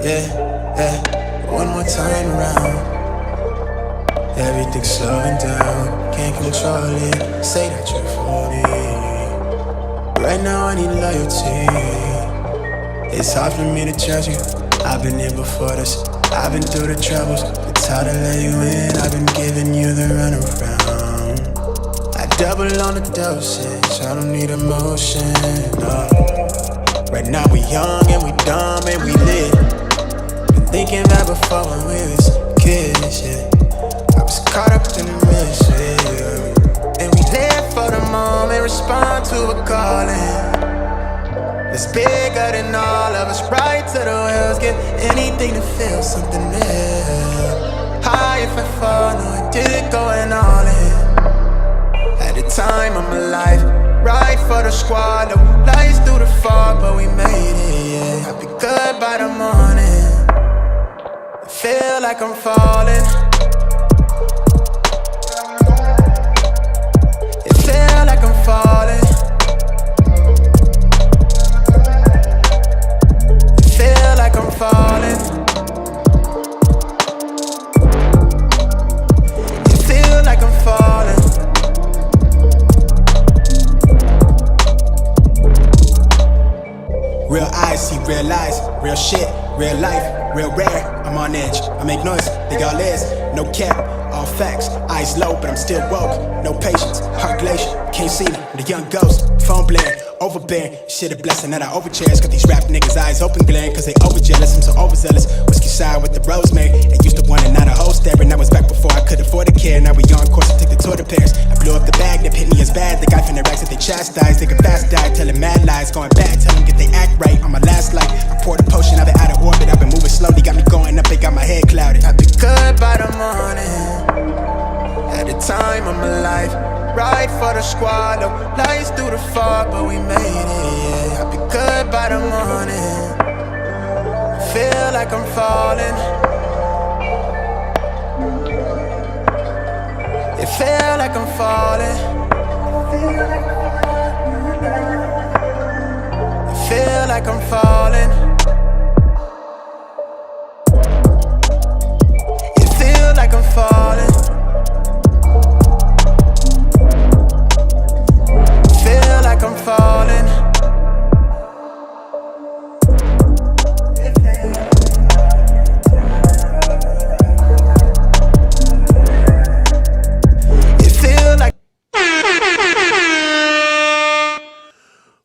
yeah. One more time around. Everything's slowing down, can't control it. Say that you're for me. Right now I need loyalty. It's hard for me to trust you. I've been here before this, I've been through the troubles. It's hard to let you in, I've been giving you the runaround. I double on the dosage, I don't need emotion, no. Right now we young and we dumb and we lit. Been thinking back before when we was kids, yeah. I was caught up in the mission, and we live for the moment, respond to a calling. It's bigger than all of us, right to the wheels. Give anything to feel something new. High if I fall, no I did it going all in. At the time of my life, right for the squad. No lights through the fog, but we made it, yeah. I'll be good by the morning. I feel like I'm falling. Feel like I'm falling. Feel like I'm falling. You feel like I'm falling. Real eyes see real eyes, real shit, real life, real rare. I'm on edge, I make noise, they all is, no cap. All facts, eyes low, but I'm still woke. No patience, heart glacier, can't see me. The young ghost, phone blaring, overbearing. Shit a blessing that I overcherish. Got these rap niggas' eyes open glaring, cause they overjealous. I'm so overzealous. Whiskey sour with the rosemary. They used to want it, not a whole staring. That was back before I could afford a care. Now we on course to take the tour to Paris. I blew up the bag, that hit me as bad. The guy from the racks that they chastise. They could fast die, telling mad lies. Going bad, tell them get they act right. On my last life, I poured a potion, I've been out of orbit. I've been moving slowly, got me going up, it got my head clouded. I'll be good by the morning. At the time of my life, right for the squad. No lights through the fog, but we made it, yeah. I'll be good by the morning. Feel like I'm falling. It feel like I'm falling. It feel like I'm falling. It feel like I'm falling. Feel like I'm falling. It feel like.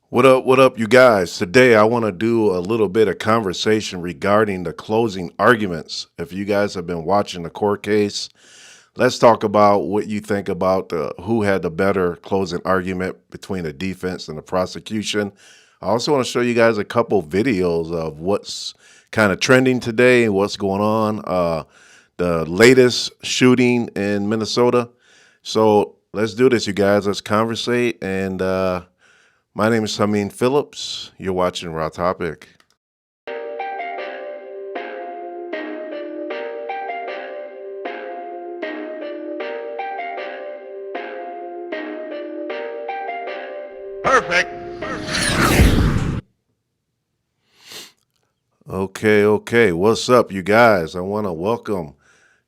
What up, you guys? Today I want to do a little bit of conversation regarding the closing arguments. If you guys have been watching the court case, let's talk about what you think about who had the better closing argument between the defense and the prosecution. I also want to show you guys a couple videos of what's kind of trending today and what's going on. The latest shooting in Minnesota. So let's do this, you guys. Let's conversate. And my name is Hamin Phillips. You're watching Raw Topic. Perfect. Okay. What's up, you guys? I want to welcome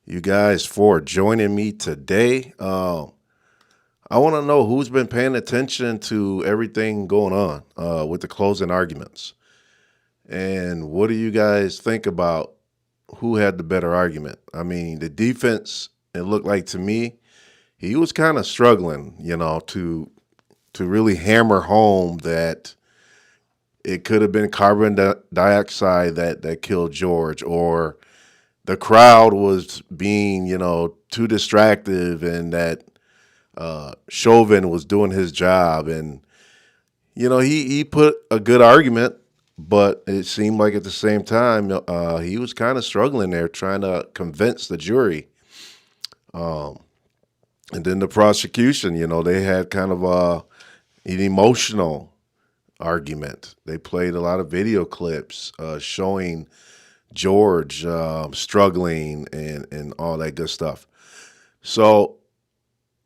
you guys for joining me today. I want to know who's been paying attention to everything going on with the closing arguments. And what do you guys think about who had the better argument? I mean, the defense, it looked like to me, he was kind of struggling, to really hammer home that it could have been carbon dioxide that killed George, or the crowd was being, too distracted, and that Chauvin was doing his job. And, he put a good argument, but it seemed like at the same time, he was kind of struggling there trying to convince the jury. And then the prosecution, they had kind of an emotional argument. They played a lot of video clips showing George struggling and all that good stuff. So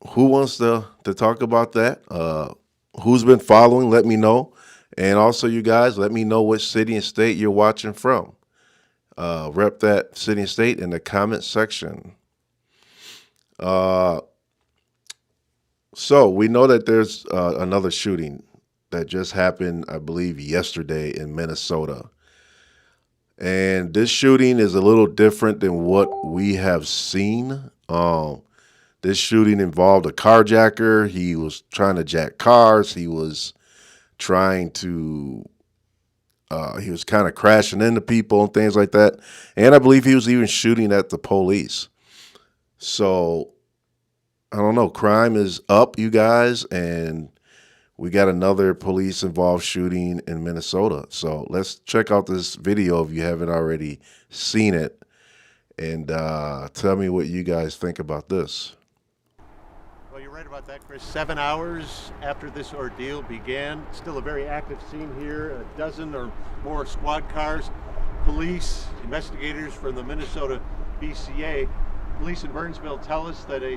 who wants to talk about that? Who's been following? Let me know. And also, you guys, let me know what city and state you're watching from. Rep that city and state in the comment section. So we know that there's another shooting that just happened, I believe, yesterday in Minnesota. And this shooting is a little different than what we have seen. This shooting involved a carjacker. He was trying to jack cars. He was trying to, he was kind of crashing into people and things like that. And I believe he was even shooting at the police. So, I don't know. Crime is up, you guys, and we got another police-involved shooting in Minnesota. So let's check out this video if you haven't already seen it, and tell me what you guys think about this. Well, you're right about that, Chris. 7 hours after this ordeal began, still a very active scene here. A dozen or more squad cars, police, investigators from the Minnesota BCA. Police in Burnsville tell us that a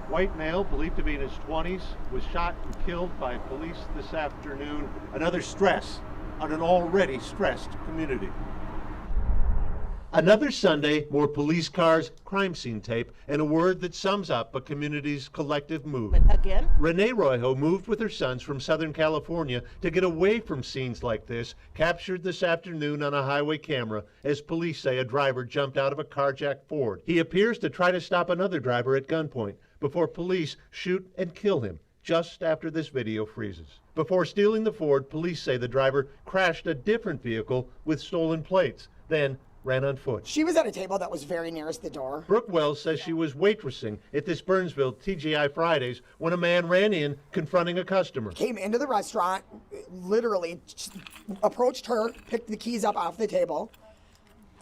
white male, believed to be in his 20s, was shot and killed by police this afternoon. Another stress on an already stressed community. Another Sunday, more police cars, crime scene tape, and a word that sums up a community's collective mood. Again? Renee Royho moved with her sons from Southern California to get away from scenes like this, captured this afternoon on a highway camera as police say a driver jumped out of a carjacked Ford. He appears to try to stop another driver at gunpoint before police shoot and kill him just after this video freezes. Before stealing the Ford, police say the driver crashed a different vehicle with stolen plates, then ran on foot. She was at a table that was very nearest the door. Brooke Wells says she was waitressing at this Burnsville TGI Fridays when a man ran in confronting a customer. Came into the restaurant, literally approached her, picked the keys up off the table,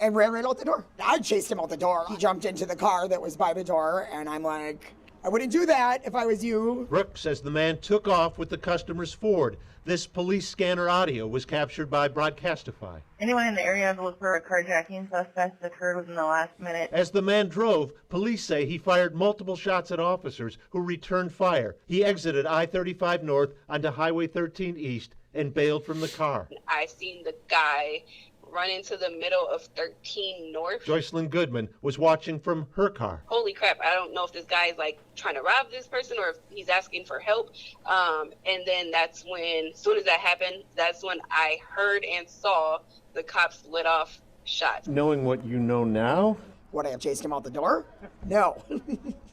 and ran right out the door. I chased him out the door. He jumped into the car that was by the door, and I'm like, I wouldn't do that if I was you. Brooke says the man took off with the customer's Ford. This police scanner audio was captured by Broadcastify. Anyone in the area to look for a carjacking suspect that occurred within the last minute. As the man drove, police say he fired multiple shots at officers who returned fire. He exited I-35 North onto Highway 13 East and bailed from the car. I seen the guy run into the middle of 13 North. Joycelyn Goodman was watching from her car. Holy crap, I don't know if this guy is like trying to rob this person or if he's asking for help. And then that's when, as soon as that happened, that's when I heard and saw the cops let off shots. Knowing what you know now? Would I have chased him out the door? No.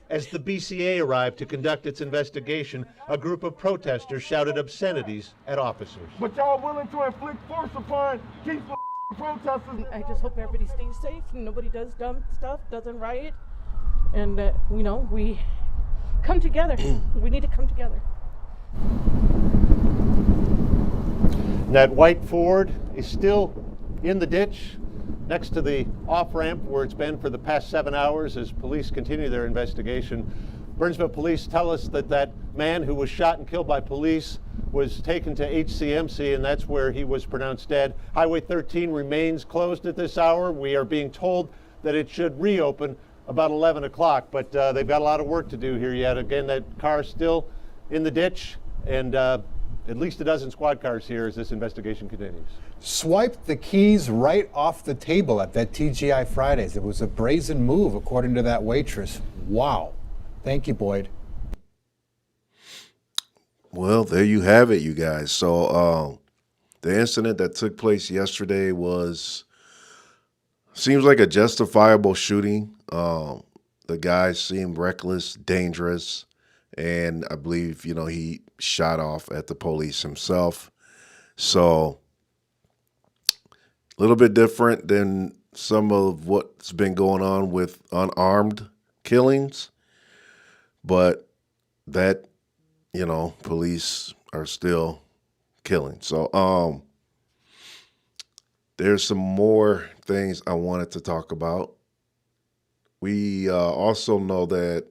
As the BCA arrived to conduct its investigation, a group of protesters shouted obscenities at officers. But y'all willing to inflict force upon peaceful protesters? I just hope everybody stays safe and nobody does dumb stuff, doesn't riot, and you know, we come together. We need to come together. That white Ford is still in the ditch next to the off-ramp where it's been for the past 7 hours as police continue their investigation. Burnsville police tell us that that man who was shot and killed by police was taken to HCMC, and that's where he was pronounced dead. Highway 13 remains closed at this hour. We are being told that it should reopen about 11 o'clock, but they've got a lot of work to do here yet. Again, that car is still in the ditch, and at least a dozen squad cars here as this investigation continues. Swiped the keys right off the table at that TGI Fridays. It was a brazen move, according to that waitress. Wow. Thank you, Boyd. Well, there you have it, you guys. So the incident that took place yesterday seems like a justifiable shooting. The guy seemed reckless, dangerous, and I believe, you know, he shot off at the police himself. So a little bit different than some of what's been going on with unarmed killings. But that, you know, police are still killing. So there's some more things I wanted to talk about. We also know that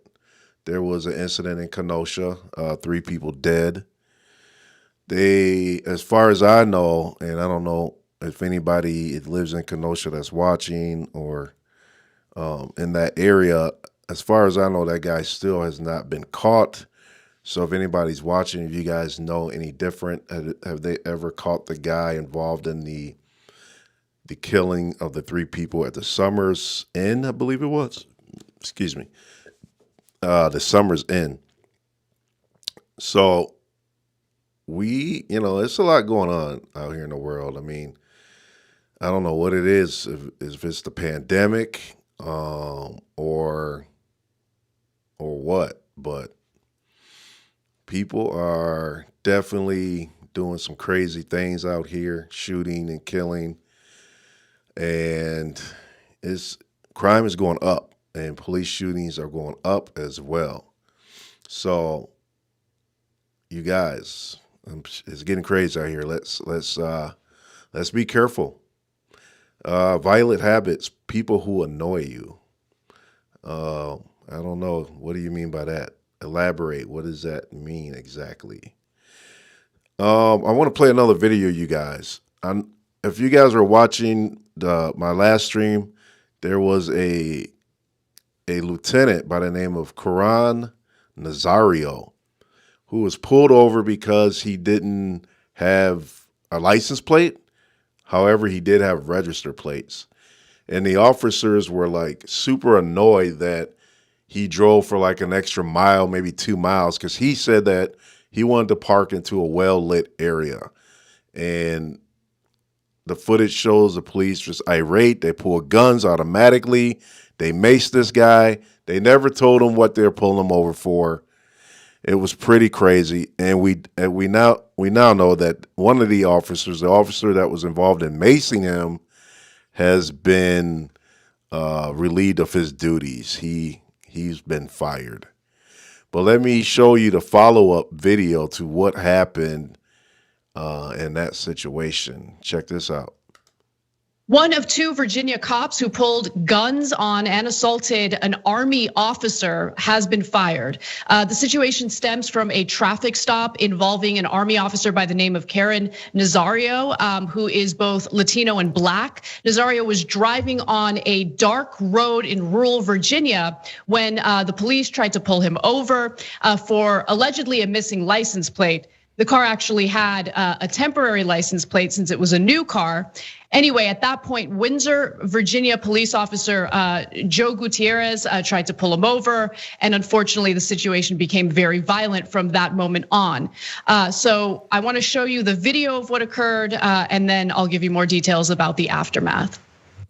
there was an incident in Kenosha, 3 people dead. They, as far as I know, and I don't know if anybody lives in Kenosha that's watching or in that area, as far as I know, that guy still has not been caught. So if anybody's watching, if you guys know any different, have they ever caught the guy involved in the the killing of the 3 people at the Summers Inn, I believe it was. Excuse me. The Summers Inn. So it's a lot going on out here in the world. I mean, I don't know what it is, if it's the pandemic, or what, but people are definitely doing some crazy things out here, shooting and killing, and crime is going up, and police shootings are going up as well. So, you guys, it's getting crazy out here. Let's be careful. Violent habits, people who annoy you. I don't know. What do you mean by that? Elaborate. What does that mean exactly? I want to play another video, you guys. If you guys are watching my last stream, there was a lieutenant by the name of Karan Nazario who was pulled over because he didn't have a license plate. However, he did have register plates. And the officers were like super annoyed that he drove for like an extra mile, maybe 2 miles, because he said that he wanted to park into a well-lit area. And the footage shows the police just irate. They pull guns automatically. They maced this guy. They never told him what they're pulling him over for. It was pretty crazy, and we now know that one of the officers, the officer that was involved in macing him, has been relieved of his duties. He's been fired. But let me show you the follow-up video to what happened in that situation. Check this out. One of 2 Virginia cops who pulled guns on and assaulted an Army officer has been fired. The situation stems from a traffic stop involving an Army officer by the name of Karan Nazario, who is both Latino and Black. Nazario was driving on a dark road in rural Virginia when the police tried to pull him over for allegedly a missing license plate. The car actually had a temporary license plate since it was a new car. Anyway, at that point, Windsor, Virginia police officer Joe Gutierrez tried to pull him over. And unfortunately, the situation became very violent from that moment on. So I want to show you the video of what occurred, and then I'll give you more details about the aftermath.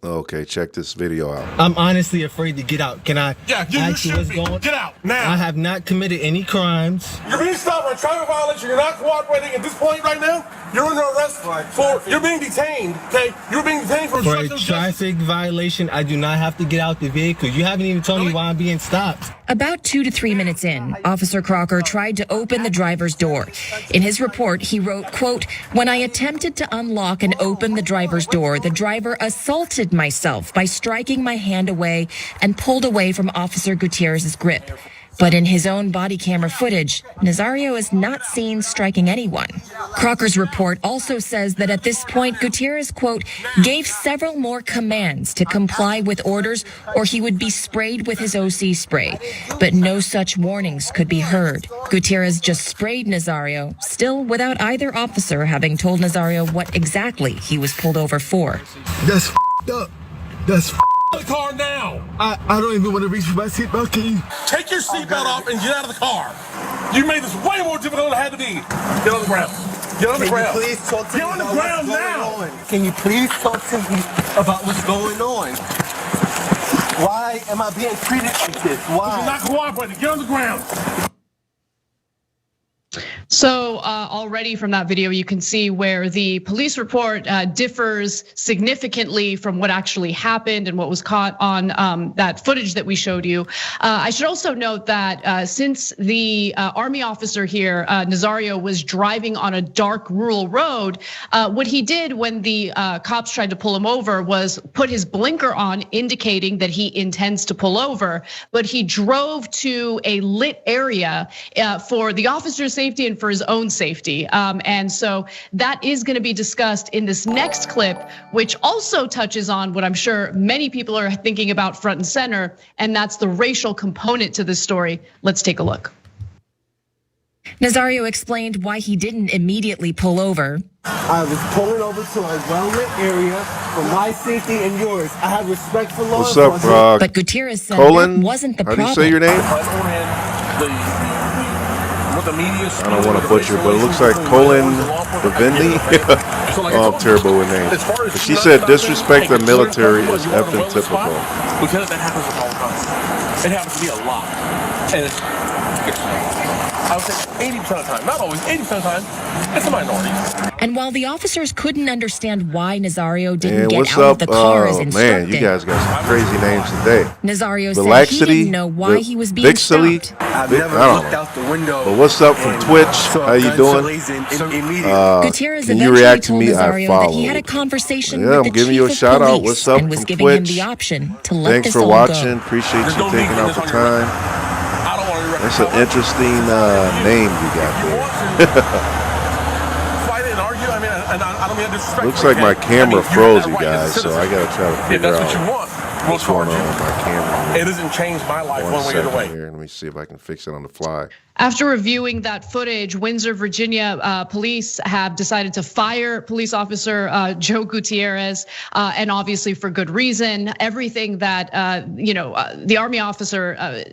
Okay, check this video out. I'm honestly afraid to get out. Can I ask you what's going on? Get out now. I have not committed any crimes. You're being stopped for a traffic violation. You're not cooperating at this point right now. You're under arrest for, you're being detained, okay? You're being detained for a traffic violation. I do not have to get out the vehicle. You haven't even told me why I'm being stopped. About 2 to 3 minutes in, Officer Crocker tried to open the driver's door. In his report, he wrote, quote, "When I attempted to unlock and open the driver's door, the driver assaulted myself by striking my hand away and pulled away from Officer Gutierrez's grip." But in his own body camera footage, Nazario is not seen striking anyone. Crocker's report also says that at this point, Gutierrez, quote, "gave several more commands to comply with orders or he would be sprayed with his OC spray. But no such warnings could be heard. Gutierrez just sprayed Nazario, still without either officer having told Nazario what exactly he was pulled over for." That's f***ed up. That's f***ed the car now. I don't even want to reach for my seatbelt. Can you take your seatbelt off and get out of the car? You made this way more difficult than it had to be. Get on the ground. Get on the ground. Please talk to Get on the ground now. Can you please talk to me about what's going on? Why am I being treated like this? Why? You're not cooperating. Get on the ground. So already from that video, you can see where the police report differs significantly from what actually happened and what was caught on that footage that we showed you. I should also note that since the Army officer here, Nazario, was driving on a dark rural road, what he did when the cops tried to pull him over was put his blinker on, indicating that he intends to pull over, but he drove to a lit area for the officer's safety and for his own safety. And so that is gonna be discussed in this next clip, which also touches on what I'm sure many people are thinking about front and center, and that's the racial component to this story. Let's take a look. Nazario explained why he didn't immediately pull over. I was pulling over to a well-lit area for my safety and yours. I have respect for law What's up, enforcement. But Gutierrez said Colin? that wasn't the How do problem. you say your name? I don't want to butcher, but it looks like Colin Vivendi. Oh, I'm terrible with names. But she said disrespect the military is effing typical. Because that happens with all of us. It happens to be a lot. And I would say 80% of the time, not always, 80% of the time, it's a minority. And while the officers couldn't understand why Nazario didn't And get what's out up? of the car as instructed, Man, you guys got some crazy names today. Nazario said he Relaxity, didn't know why he was being Vixily, stopped. I've I never don't looked know. out the window. But what's up from Twitch? How you doing? Gutierrez Can you eventually react to told me? I Nazario that he had a followed. conversation Yeah, with I'm the giving chief you a of shout out. police What's up and was from giving him Twitch? the option to let Thanks this for all watching. go. Appreciate you taking out the time. That's an interesting name you got there. Looks like my camera froze, you guys, so I gotta try to figure out what's going on with my camera. It doesn't change my life one way or the way. Here. Let me see if I can fix it on the fly. After reviewing that footage, Windsor, Virginia police have decided to fire police officer Joe Gutierrez, and obviously for good reason. Everything that the Army officer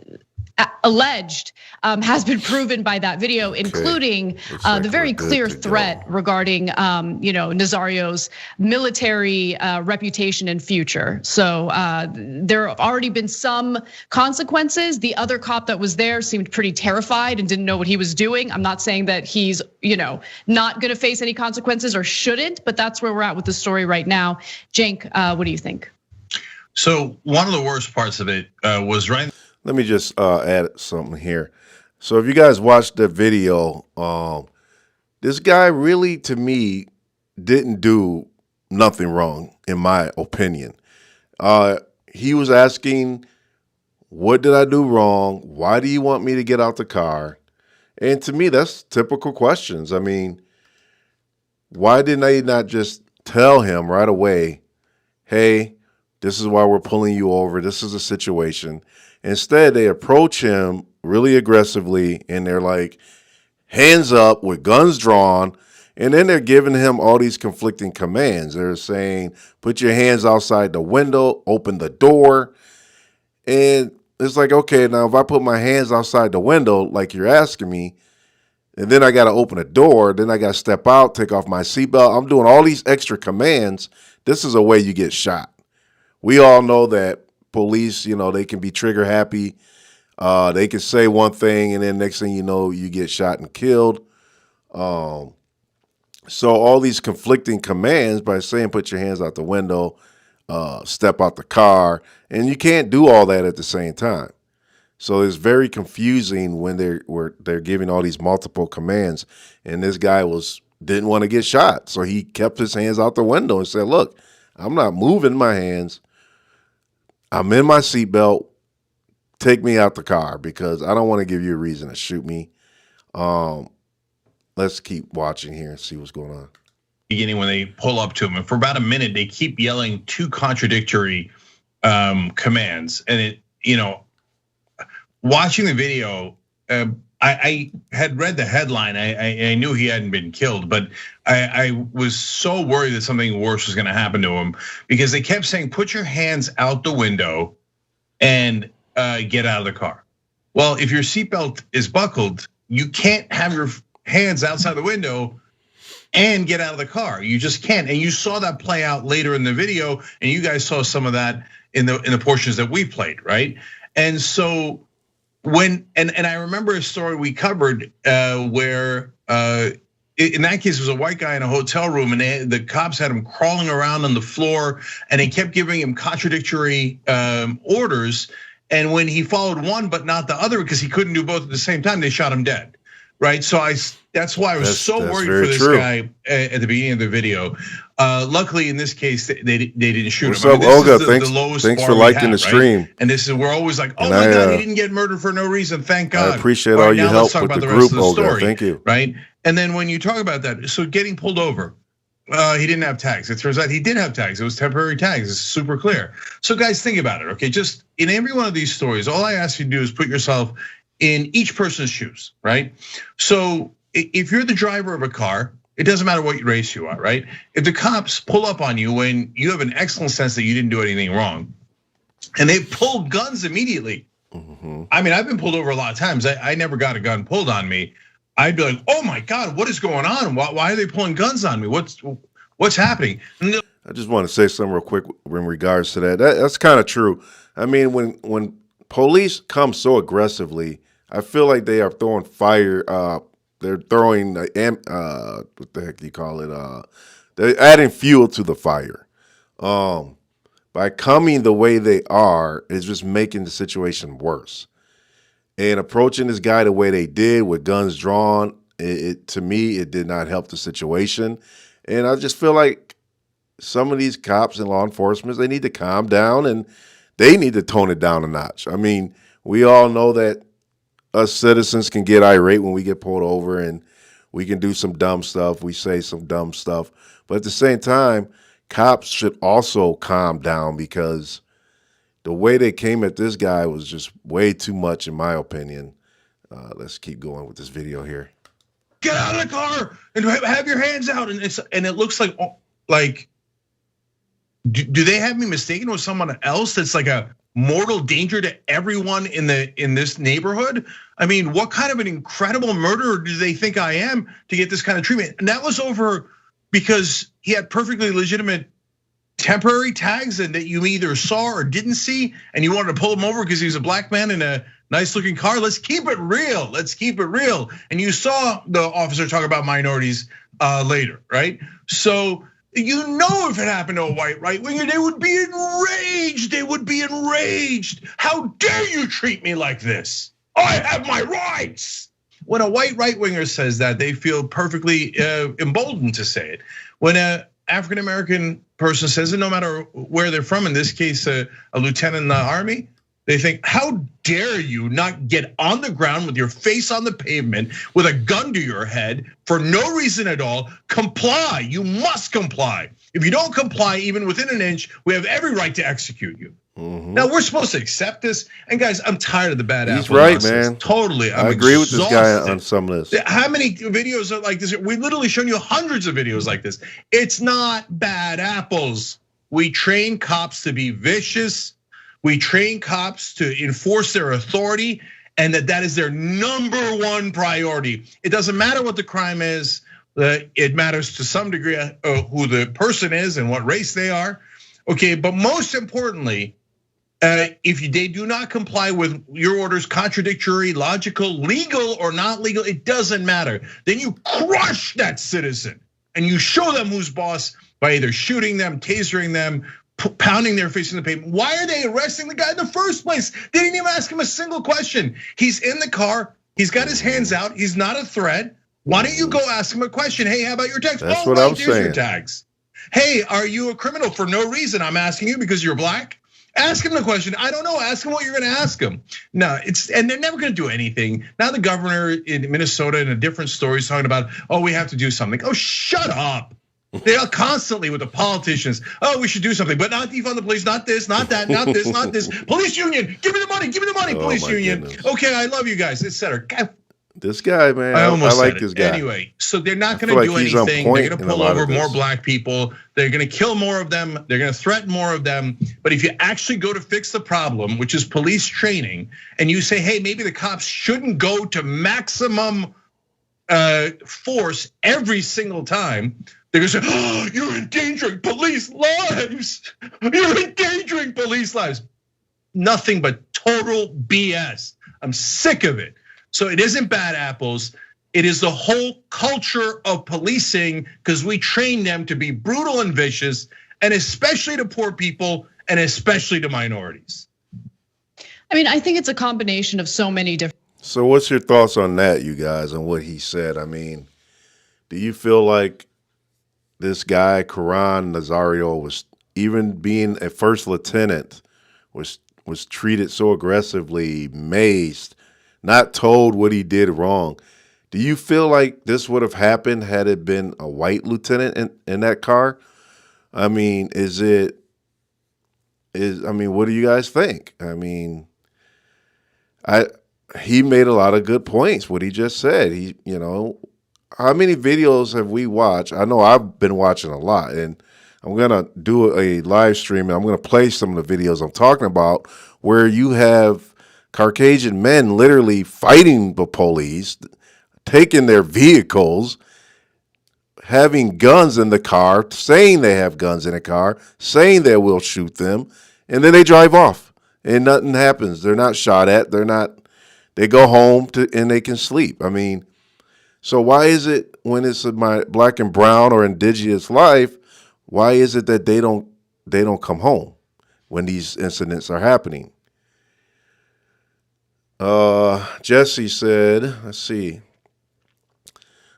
alleged has been proven by that video, including the very clear threat regarding Nazario's military reputation and future. So there have already been some consequences. The other cop that was there seemed pretty terrified and didn't know what he was doing. I'm not saying that he's not going to face any consequences or shouldn't, but that's where we're at with the story right now. Cenk, what do you think? So one of the worst parts of it was right. Let me just add something here. So if you guys watched the video, this guy really, to me, didn't do nothing wrong, in my opinion. He was asking, what did I do wrong? Why do you want me to get out the car? And to me, that's typical questions. I mean, why didn't they not just tell him right away, hey, this is why we're pulling you over. This is a situation. Instead, they approach him really aggressively and they're like, hands up with guns drawn. And then they're giving him all these conflicting commands. They're saying, put your hands outside the window, open the door. And it's like, okay, now if I put my hands outside the window, like you're asking me, and then I got to open a door, then I got to step out, take off my seatbelt. I'm doing all these extra commands. This is a way you get shot. We all know that police, they can be trigger happy. They can say one thing and then next thing you know, you get shot and killed. So all these conflicting commands by saying put your hands out the window, step out the car, and you can't do all that at the same time. So it's very confusing when they're giving all these multiple commands, and this guy didn't want to get shot, so he kept his hands out the window and said, "Look, I'm not moving my hands. I'm in my seatbelt. Take me out the car because I don't want to give you a reason to shoot me." Let's keep watching here and see what's going on. Beginning when they pull up to him, and for about a minute they keep yelling two contradictory commands, and watching the video, I had read the headline. I knew he hadn't been killed, but I was so worried that something worse was going to happen to him because they kept saying, "Put your hands out the window and get out of the car." Well, if your seatbelt is buckled, you can't have your hands outside the window and get out of the car. You just can't. And you saw that play out later in the video, and you guys saw some of that in the portions that we played, right? And so and I remember a story we covered where in that case it was a white guy in a hotel room, and the cops had him crawling around on the floor, and they kept giving him contradictory orders. And when he followed one but not the other because he couldn't do both at the same time, they shot him dead. Right, so that's why I was so worried for this guy at the beginning of the video. Luckily, in this case, they didn't shoot him. What's up, Olga? Thanks for liking the stream. Right? And we're always like, oh my God, he didn't get murdered for no reason. Thank God. I appreciate all your help with the group, Olga. Thank you. Right, and then when you talk about that, so getting pulled over, he didn't have tags. It turns out he did have tags. It was temporary tags. It's super clear. So guys, think about it. Okay, just in every one of these stories, all I ask you to do is put yourself in each person's shoes, right? So if you're the driver of a car It doesn't matter what race you are, right? If the cops pull up on you when you have an excellent sense that you didn't do anything wrong, and they pull guns immediately. I mean, I've been pulled over a lot of times. I never got a gun pulled on me. I'd be like, oh my God, what is going on? Why are they pulling guns on me? What's happening? I just want to say something real quick in regards to that. That's kind of true. I mean, when police come so aggressively, I feel like they are throwing fire. They're throwing what the heck do you call it? They're adding fuel to the fire. By coming the way they are, is just making the situation worse. And approaching this guy the way they did with guns drawn, to me, it did not help the situation. And I just feel like some of these cops and law enforcement, they need to calm down and they need to tone it down a notch. I mean, we all know that us citizens can get irate when we get pulled over and we can do some dumb stuff. We say some dumb stuff. But at the same time, cops should also calm down because the way they came at this guy was just way too much, in my opinion. Let's keep going with this video here. Get out of the car and have your hands out. And it looks like, do they have me mistaken with someone else that's like a mortal danger to everyone in this neighborhood? I mean, what kind of an incredible murderer do they think I am to get this kind of treatment? And that was over because he had perfectly legitimate temporary tags and that you either saw or didn't see, and you wanted to pull him over because he was a black man in a nice looking car. Let's keep it real. Let's keep it real. And you saw the officer talk about minorities later, right? So you know, if it happened to a white right winger, they would be enraged. They would be enraged. How dare you treat me like this? I have my rights. When a white right winger says that, they feel perfectly emboldened to say it. When a African American person says it, no matter where they're from, in this case, a lieutenant in the army, they think, how dare you not get on the ground with your face on the pavement with a gun to your head for no reason at all? Comply, you must comply. If you don't comply, even within an inch, we have every right to execute you. Now we're supposed to accept this, and guys, I'm tired of the bad apple. He's right, man. Totally, I agree with this guy on some of this. How many videos are like this? We've literally shown you hundreds of videos like this. It's not bad apples. We train cops to be vicious. We train cops to enforce their authority, and that is their number one priority. It doesn't matter what the crime is. It matters to some degree who the person is and what race they are. Okay, but most importantly, if they do not comply with your orders, contradictory, logical, legal or not legal, it doesn't matter. Then you crush that citizen and you show them who's boss by either shooting them, tasering them, pounding their face in the pavement. Why are they arresting the guy in the first place? They didn't even ask him a single question. He's in the car, he's got his hands out, he's not a threat. Why don't you go ask him a question? Hey, how about your tags? That's what I'm saying. Your tags. Hey, are you a criminal for no reason? I'm asking you because you're black. Ask him the question. I don't know. Ask him what you're going to ask him. No, and they're never going to do anything. Now the governor in Minnesota in a different story is talking about, oh, we have to do something. Oh, shut up. They are constantly with the politicians. Oh, we should do something, but not defund the police, not this, not that, not this, not this. Police union, give me the money, police union. Goodness. Okay, I love you guys, etc. This guy, man, I like this guy. Anyway, so they're not going to do anything. They're going to pull over more black people. They're going to kill more of them. They're going to threaten more of them. But if you actually go to fix the problem, which is police training, and you say, hey, maybe the cops shouldn't go to maximum force every single time, they're gonna say, oh, you're endangering police lives. You're endangering police lives. Nothing but total BS. I'm sick of it. So it isn't bad apples. It is the whole culture of policing because we train them to be brutal and vicious, and especially to poor people and especially to minorities. I mean, I think it's a combination of so many different. So what's your thoughts on that, you guys, and what he said? I mean, do you feel like this guy, Karan Nazario, was, even being a first lieutenant, was treated so aggressively, mazed, not told what he did wrong? Do you feel like this would have happened had it been a white lieutenant in that car? I mean, what do you guys think? I mean, he made a lot of good points, what he just said. how many videos have we watched? I know I've been watching a lot, and I'm going to do a live stream, and I'm going to play some of the videos I'm talking about where you have Caucasian men literally fighting the police, taking their vehicles, having guns in the car, saying they have guns in the car, saying they will shoot them, and then they drive off and nothing happens. They're not shot at. They go home and they can sleep. I mean, so why is it when it's my black and brown or indigenous life, why is it that they don't come home when these incidents are happening? Jesse said, let's see.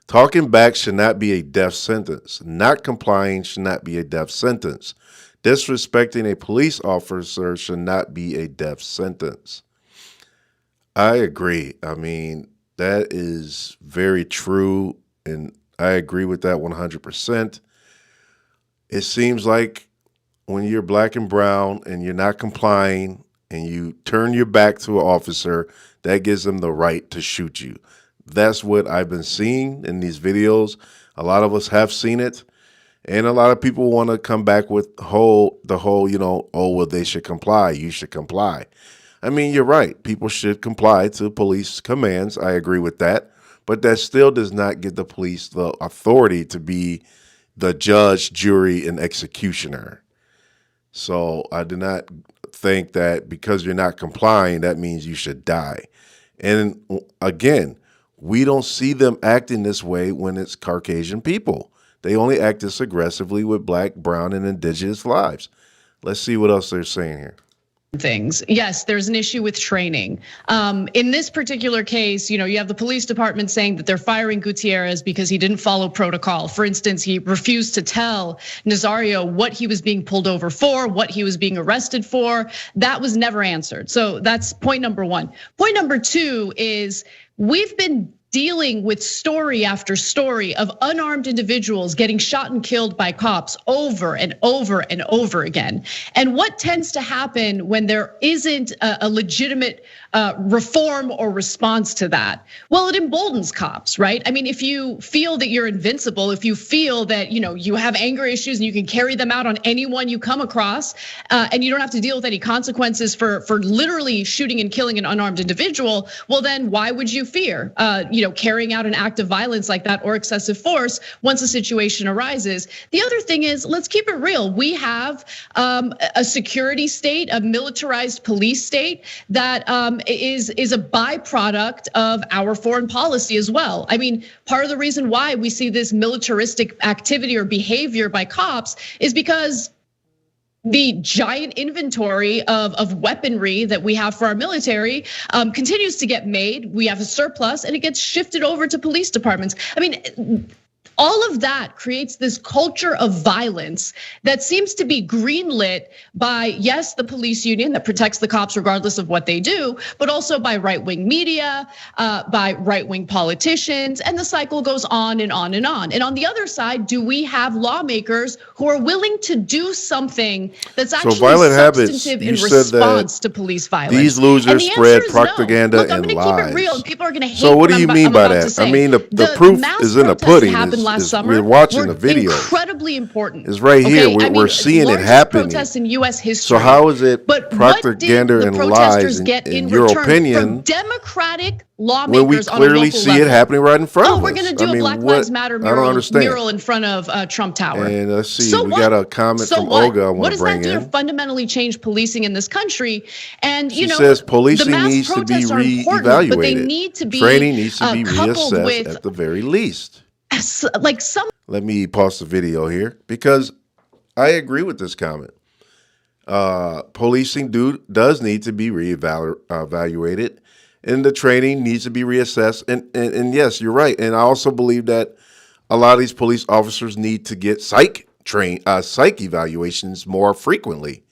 Talking back should not be a death sentence. Not complying should not be a death sentence. Disrespecting a police officer should not be a death sentence. I agree. I mean, that is very true, and I agree with that 100%. It seems like when you're black and brown and you're not complying and you turn your back to an officer, that gives them the right to shoot you. That's what I've been seeing in these videos. A lot of us have seen it, and a lot of people want to come back with the whole, oh, well, they should comply. You should comply. I mean, you're right. People should comply to police commands. I agree with that. But that still does not give the police the authority to be the judge, jury, and executioner. So I do not think that because you're not complying, that means you should die. And again, we don't see them acting this way when it's Caucasian people. They only act this aggressively with black, brown, and indigenous lives. Let's see what else they're saying here. Things. Yes, there's an issue with training. In this particular case, you have the police department saying that they're firing Gutierrez because he didn't follow protocol. For instance, he refused to tell Nazario what he was being pulled over for, what he was being arrested for. That was never answered. So that's point number one. Point number two is we've been dealing with story after story of unarmed individuals getting shot and killed by cops over and over and over again. And what tends to happen when there isn't a legitimate reform or response to that? Well, it emboldens cops, right? I mean, if you feel that you're invincible, if you feel that you have anger issues and you can carry them out on anyone you come across, and you don't have to deal with any consequences for literally shooting and killing an unarmed individual, well, then why would you fear carrying out an act of violence like that or excessive force once a situation arises? The other thing is, let's keep it real. We have a security state, a militarized police state that is a byproduct of our foreign policy as well. I mean, part of the reason why we see this militaristic activity or behavior by cops is because the giant inventory of weaponry that we have for our military continues to get made. We have a surplus and it gets shifted over to police departments. I mean, all of that creates this culture of violence that seems to be greenlit by, yes, the police union that protects the cops regardless of what they do, but also by right-wing media, by right-wing politicians, and the cycle goes on and on and on. And on the other side, do we have lawmakers who are willing to do something that's actually substantive in response to police violence? These losers spread propaganda no. Look, and I'm lies. Keep it real, and people are going to hate. So what do you mean by that? I mean, the proof is in the pudding. We're watching the video. Incredibly important. It's right here. We're seeing it happening. Protests in U.S. history. So how is it propaganda and lies, in your opinion, Democratic lawmakers when we clearly see it happening right in front of us? We're going to do a Black Lives Matter mural in front of Trump Tower. And let's see, we got a comment from Olga I want to bring in. What does that do to fundamentally change policing in this country? And she says policing needs to be reevaluated. But they need to be training needs to be reassessed at the very least. Let me pause the video here because I agree with this comment. Policing does need to be reevaluated, and the training needs to be reassessed. And yes, you're right. And I also believe that a lot of these police officers need to get psych evaluations more frequently.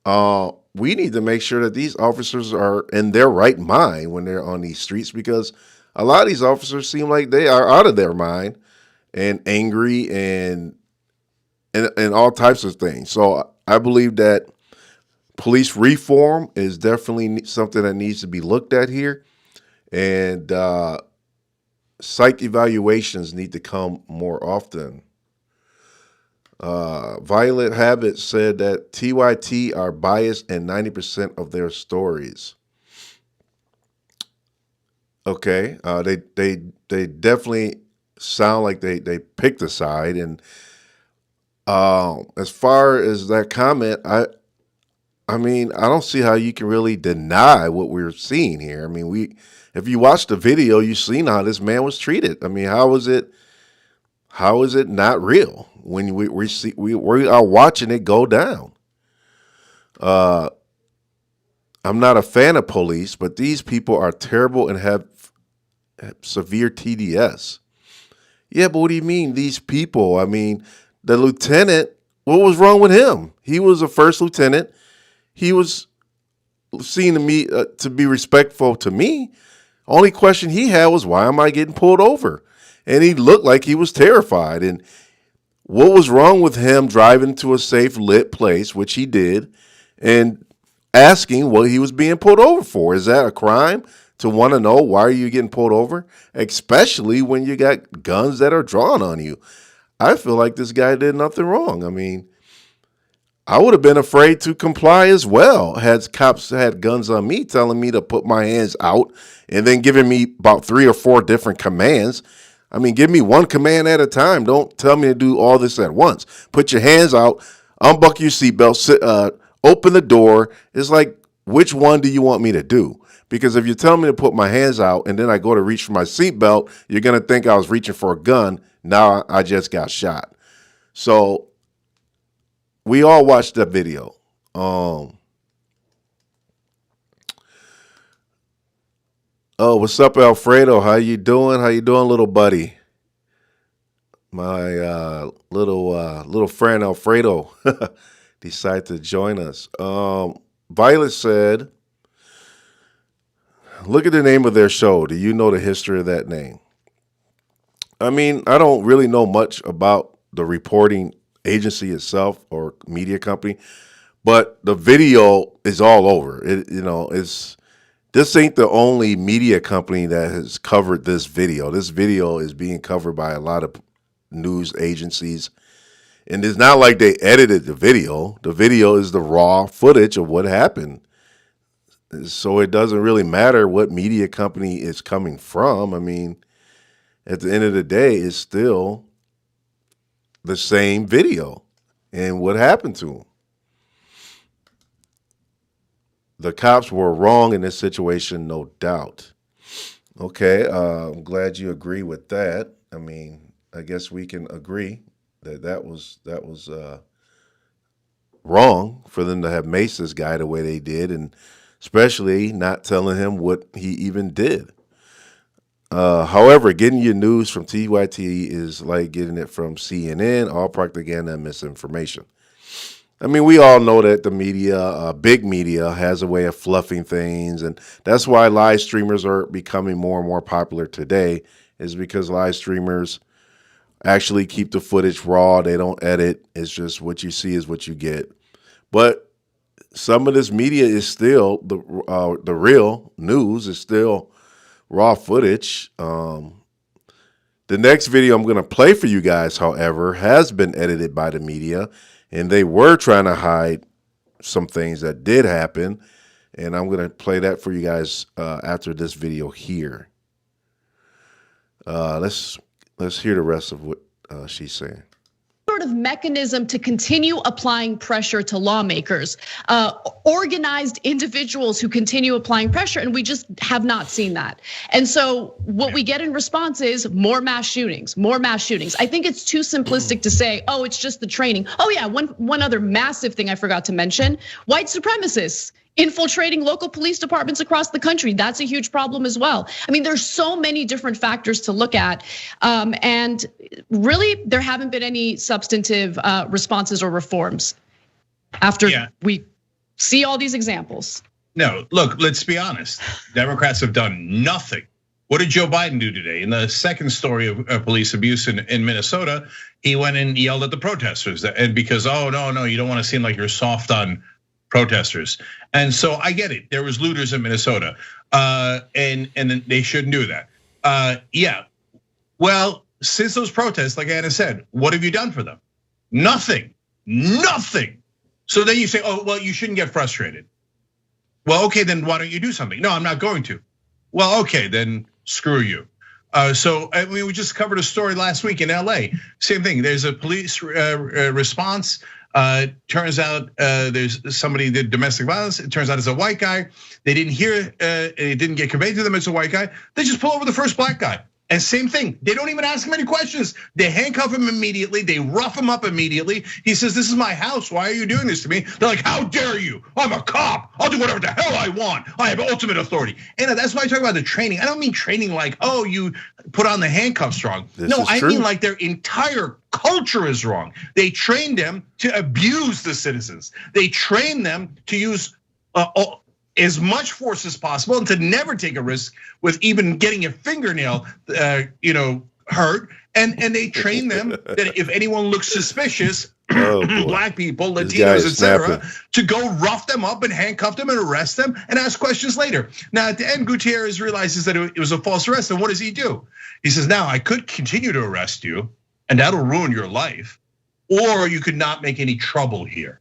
We need to make sure that these officers are in their right mind when they're on these streets, because a lot of these officers seem like they are out of their mind and angry and all types of things. So I believe that police reform is definitely something that needs to be looked at here. And psych evaluations need to come more often. Violet Habit said that TYT are biased in 90% of their stories. Okay, they definitely sound like they picked a side, and as far as that comment, I mean, I don't see how you can really deny what we're seeing here. I mean, if you watch the video, you've seen how this man was treated. I mean, how is it not real when we are watching it go down? I'm not a fan of police, but these people are terrible and have severe TDS. Yeah, but what do you mean, these people? I mean, the lieutenant, what was wrong with him? He was a first lieutenant. He was seen to me to be respectful to me. Only question he had was, why am I getting pulled over? And he looked like he was terrified. And what was wrong with him driving to a safe lit place, which he did, and asking what he was being pulled over for? Is that a crime to want to know why are you getting pulled over? Especially when you got guns that are drawn on you. I feel like this guy did nothing wrong. I mean, I would have been afraid to comply as well had cops had guns on me telling me to put my hands out and then giving me about 3 or 4 different commands. I mean, give me one command at a time. Don't tell me to do all this at once. Put your hands out, unbuckle your seatbelt, open the door. It's like, which one do you want me to do? Because if you tell me to put my hands out and then I go to reach for my seatbelt, you're going to think I was reaching for a gun. Now I just got shot. So we all watched that video. Oh, what's up, Alfredo? How you doing? How you doing, little buddy? My little friend Alfredo decided to join us. Violet said, look at the name of their show. Do you know the history of that name? I mean, I don't really know much about the reporting agency itself or media company, but the video is all over. This ain't the only media company that has covered this video. This video is being covered by a lot of news agencies, and it's not like they edited the video. The video is the raw footage of what happened. So it doesn't really matter what media company it's coming from. I mean, at the end of the day, it's still the same video and what happened to him. The cops were wrong in this situation, no doubt. Okay, I'm glad you agree with that. I mean, I guess we can agree that was wrong for them to have maced this guy the way they did, and especially not telling him what he even did. However, getting your news from TYT is like getting it from CNN, all propaganda and misinformation. I mean, we all know that the media, big media, has a way of fluffing things, and that's why live streamers are becoming more and more popular today, is because live streamers actually keep the footage raw. They don't edit. It's just what you see is what you get. But some of this media is still the real news is still raw footage. The next video I'm going to play for you guys, however, has been edited by the media, and they were trying to hide some things that did happen, and I'm going to play that for you guys after this video here. Let's hear the rest of what she's saying. Sort of mechanism to continue applying pressure to lawmakers, organized individuals who continue applying pressure, and we just have not seen that. And so what we get in response is more mass shootings, more mass shootings. I think it's too simplistic to say, oh, it's just the training. Oh yeah, one other massive thing I forgot to mention, white supremacists infiltrating local police departments across the country. That's a huge problem as well. I mean, there's so many different factors to look at. And really, there haven't been any substantive responses or reforms after we see all these examples. No, look, let's be honest. Democrats have done nothing. What did Joe Biden do today? In the second story of police abuse in Minnesota, he went and yelled at the protesters. And because, oh, no, you don't want to seem like you're soft on protesters. And so I get it. There was looters in Minnesota, and they shouldn't do that. Yeah, Well, since those protests, like Anna said, what have you done for them? Nothing. So then you say, oh, well, you shouldn't get frustrated. Well, okay, then why don't you do something? No, I'm not going to. Well, okay, then screw you. So I mean, we just covered a story last week in LA. Same thing. There's a police response. Turns out there's somebody did domestic violence. It turns out it's a white guy. They didn't hear. It didn't get conveyed to them it's a white guy. They just pull over the first black guy. And same thing, they don't even ask him any questions. They handcuff him immediately, they rough him up immediately. He says, this is my house, why are you doing this to me? They're like, how dare you? I'm a cop, I'll do whatever the hell I want. I have ultimate authority. And that's why I talk about the training. I don't mean training like, oh, you put on the handcuffs wrong. No, I mean like their entire culture is wrong. They train them to abuse the citizens. They train them to use as much force as possible and to never take a risk with even getting a fingernail, hurt. And they train them that if anyone looks suspicious, black people, Latinos, etc., to go rough them up and handcuff them and arrest them and ask questions later. Now at the end, Gutierrez realizes that it was a false arrest, and what does he do? He says, now I could continue to arrest you, and that'll ruin your life, or you could not make any trouble here.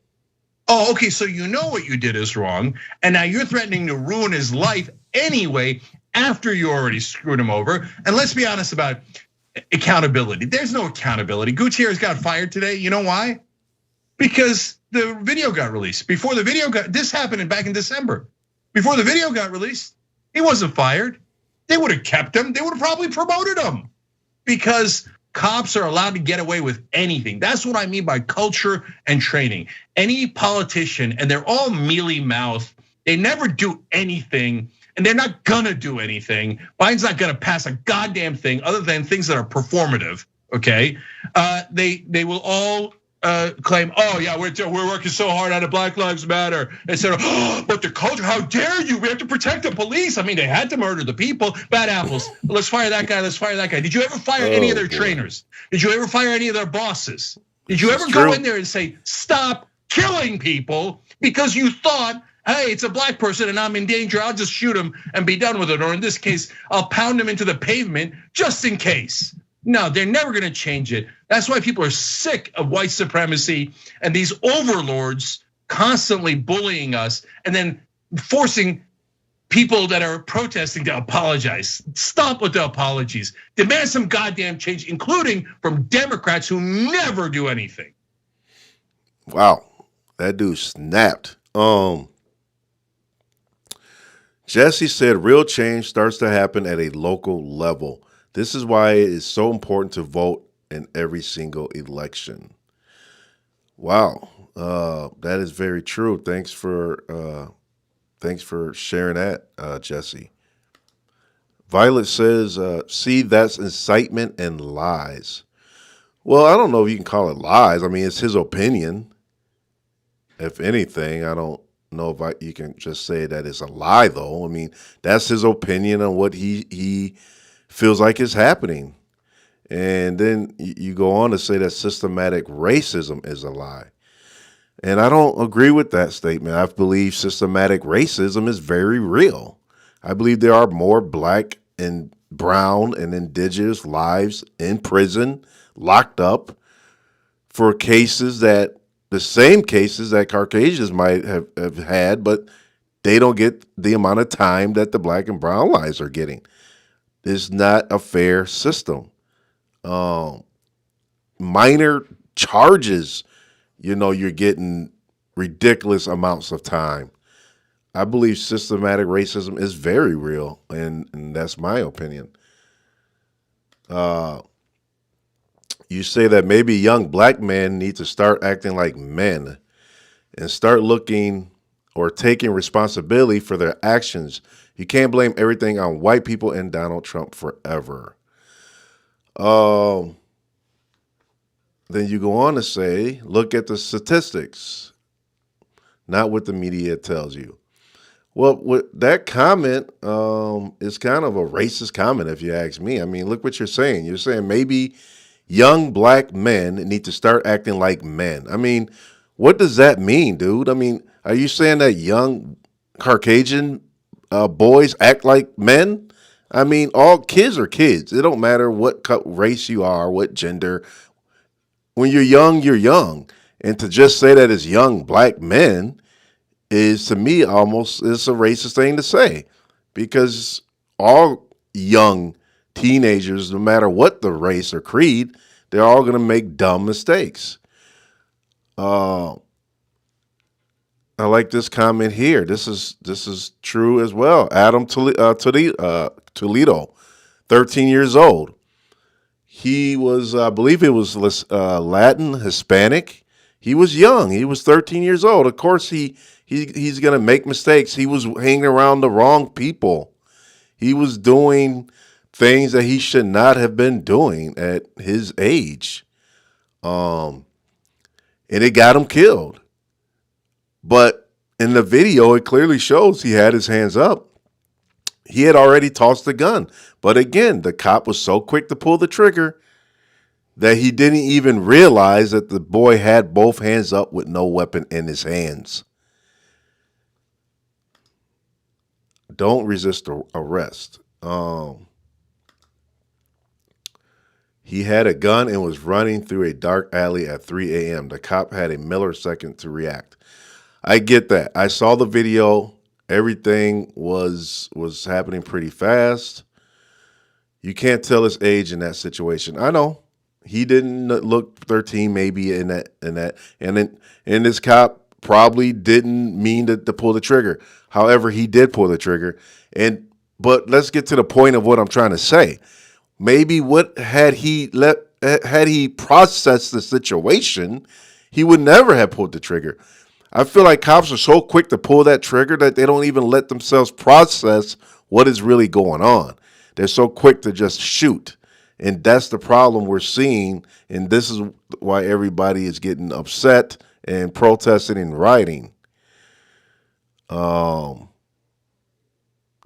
Oh, okay, so you know what you did is wrong, and now you're threatening to ruin his life anyway after you already screwed him over. And let's be honest about accountability. There's no accountability. Gutierrez got fired today. You know why? Because the video got released. Before the video this happened back in December. Before the video got released, he wasn't fired. They would have kept him. They would have probably promoted him because cops are allowed to get away with anything. That's what I mean by culture and training. Any politician, and they're all mealy-mouthed, they never do anything, and they're not gonna do anything. Biden's not gonna pass a goddamn thing other than things that are performative, okay? They will all claim, oh yeah, we're working so hard on the Black Lives Matter, etc. But the culture, how dare you? We have to protect the police. I mean, they had to murder the people. Bad apples. Let's fire that guy. Let's fire that guy. Did you ever fire any of their trainers? Did you ever fire any of their bosses? Did you ever go in there and say, stop killing people because you thought, hey, it's a black person and I'm in danger, I'll just shoot him and be done with it. Or in this case, I'll pound him into the pavement just in case. No, they're never gonna change it. That's why people are sick of white supremacy and these overlords constantly bullying us and then forcing people that are protesting to apologize. Stop with the apologies. Demand some goddamn change, including from Democrats who never do anything. Wow, that dude snapped. Jesse said real change starts to happen at a local level. This is why it is so important to vote in every single election. Wow, that is very true. Thanks for sharing that, Jesse. Violet says, see, that's incitement and lies. Well, I don't know if you can call it lies. I mean, it's his opinion. If anything, I don't know if you can just say that it's a lie, though. I mean, that's his opinion on what he feels like is happening. And then you go on to say that systematic racism is a lie. And I don't agree with that statement. I believe systematic racism is very real. I believe there are more black and brown and indigenous lives in prison, locked up for cases that the same cases that Caucasians might have had, but they don't get the amount of time that the black and brown lives are getting. It's not a fair system. Minor charges, you're getting ridiculous amounts of time. I believe systematic racism is very real, and that's my opinion. You say that maybe young black men need to start acting like men and start looking or taking responsibility for their actions. You can't blame everything on white people and Donald Trump forever. Then you go on to say, look at the statistics, not what the media tells you. Well, with that comment is kind of a racist comment, if you ask me. I mean, look what you're saying. You're saying maybe young black men need to start acting like men. I mean, what does that mean, dude? I mean, are you saying that young Caucasian boys act like men? I mean, all kids are kids. It don't matter what race you are, what gender. When you're young, you're young. And to just say that it's young black men is, to me, almost is a racist thing to say, because all young teenagers, no matter what the race or creed, they're all going to make dumb mistakes. I like this comment here. This is true as well. Adam Toledo, 13 years old. He was, I believe, it was Latin, Hispanic. He was young. He was 13 years old. Of course, he's going to make mistakes. He was hanging around the wrong people. He was doing things that he should not have been doing at his age. And it got him killed. But in the video, it clearly shows he had his hands up. He had already tossed the gun. But again, the cop was so quick to pull the trigger that he didn't even realize that the boy had both hands up with no weapon in his hands. Don't resist arrest. He had a gun and was running through a dark alley at 3 a.m. The cop had a millisecond to react. I get that. I saw the video. Everything was happening pretty fast. You can't tell his age in that situation. I know he didn't look 13, maybe in that, and this cop probably didn't mean to pull the trigger. However, he did pull the trigger. But let's get to the point of what I'm trying to say. Maybe had he processed the situation, he would never have pulled the trigger. I feel like cops are so quick to pull that trigger that they don't even let themselves process what is really going on. They're so quick to just shoot. And that's the problem we're seeing. And this is why everybody is getting upset and protesting and rioting.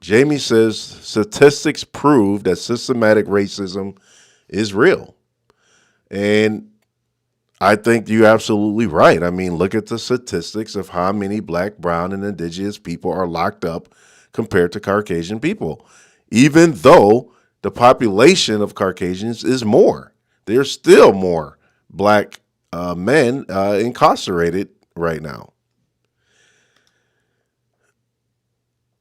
Jamie says statistics prove that systematic racism is real. And I think you're absolutely right. I mean, look at the statistics of how many black, brown, and indigenous people are locked up compared to Caucasian people. Even though the population of Caucasians is more, there's still more black men incarcerated right now.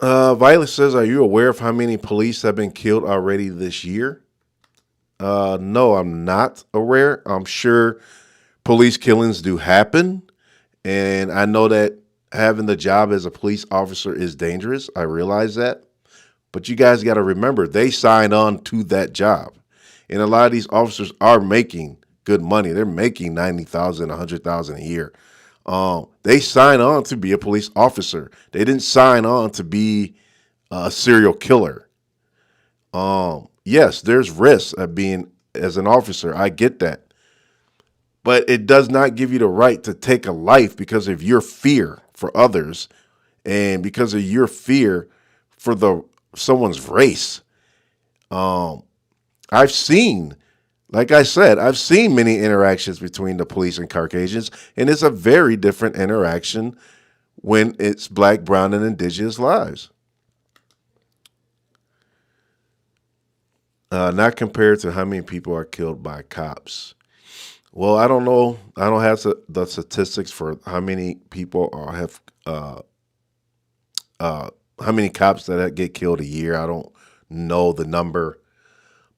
Violet says, are you aware of how many police have been killed already this year? No, I'm not aware. I'm sure police killings do happen, and I know that having the job as a police officer is dangerous. I realize that. But you guys got to remember, they signed on to that job. And a lot of these officers are making good money. They're making $90,000, $100,000 a year. They sign on to be a police officer. They didn't sign on to be a serial killer. Yes, there's risks of being as an officer. I get that. But it does not give you the right to take a life because of your fear for others and because of your fear for someone's race. I've seen, like I said, I've seen many interactions between the police and Caucasians, and it's a very different interaction when it's black, brown, and indigenous lives. Not compared to how many people are killed by cops. Well, I don't know. I don't have the statistics for how many people how many cops that get killed a year. I don't know the number,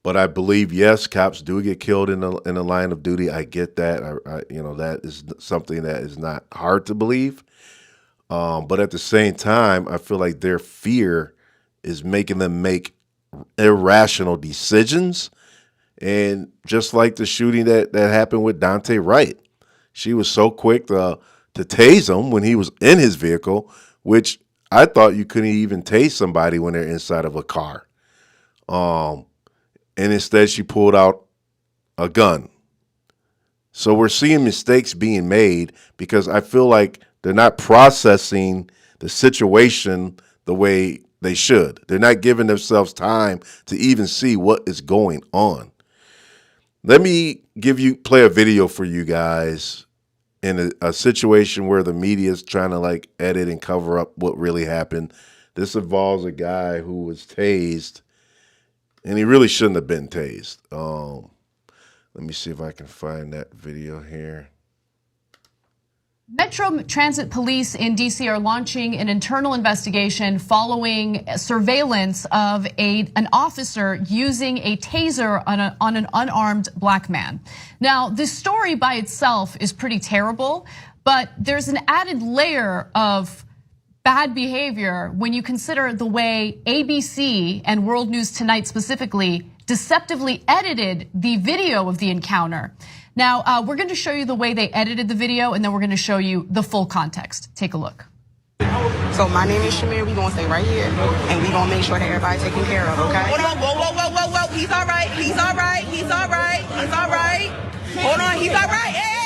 but I believe, yes, cops do get killed in the line of duty. I get that. That is something that is not hard to believe. But at the same time, I feel like their fear is making them make irrational decisions. And just like the shooting that happened with Dante Wright, she was so quick to tase him when he was in his vehicle, which I thought you couldn't even tase somebody when they're inside of a car. And instead she pulled out a gun. So we're seeing mistakes being made because I feel like they're not processing the situation the way they should. They're not giving themselves time to even see what is going on. Let me play a video for you guys in a situation where the media is trying to edit and cover up what really happened. This involves a guy who was tased And he really shouldn't have been tased. Let me see if I can find that video here. Metro Transit Police in DC are launching an internal investigation following surveillance of an officer using a taser on an unarmed black man. Now, this story by itself is pretty terrible, but there's an added layer of bad behavior when you consider the way ABC and World News Tonight specifically deceptively edited the video of the encounter. Now, we're going to show you the way they edited the video, and then we're going to show you the full context. Take a look. So my name is Shamir. We're going to stay right here, and we're going to make sure that everybody's taken care of, okay? Hold on, whoa. He's all right. He's all right. He's all right. He's all right. Hold on, he's all right. Hey.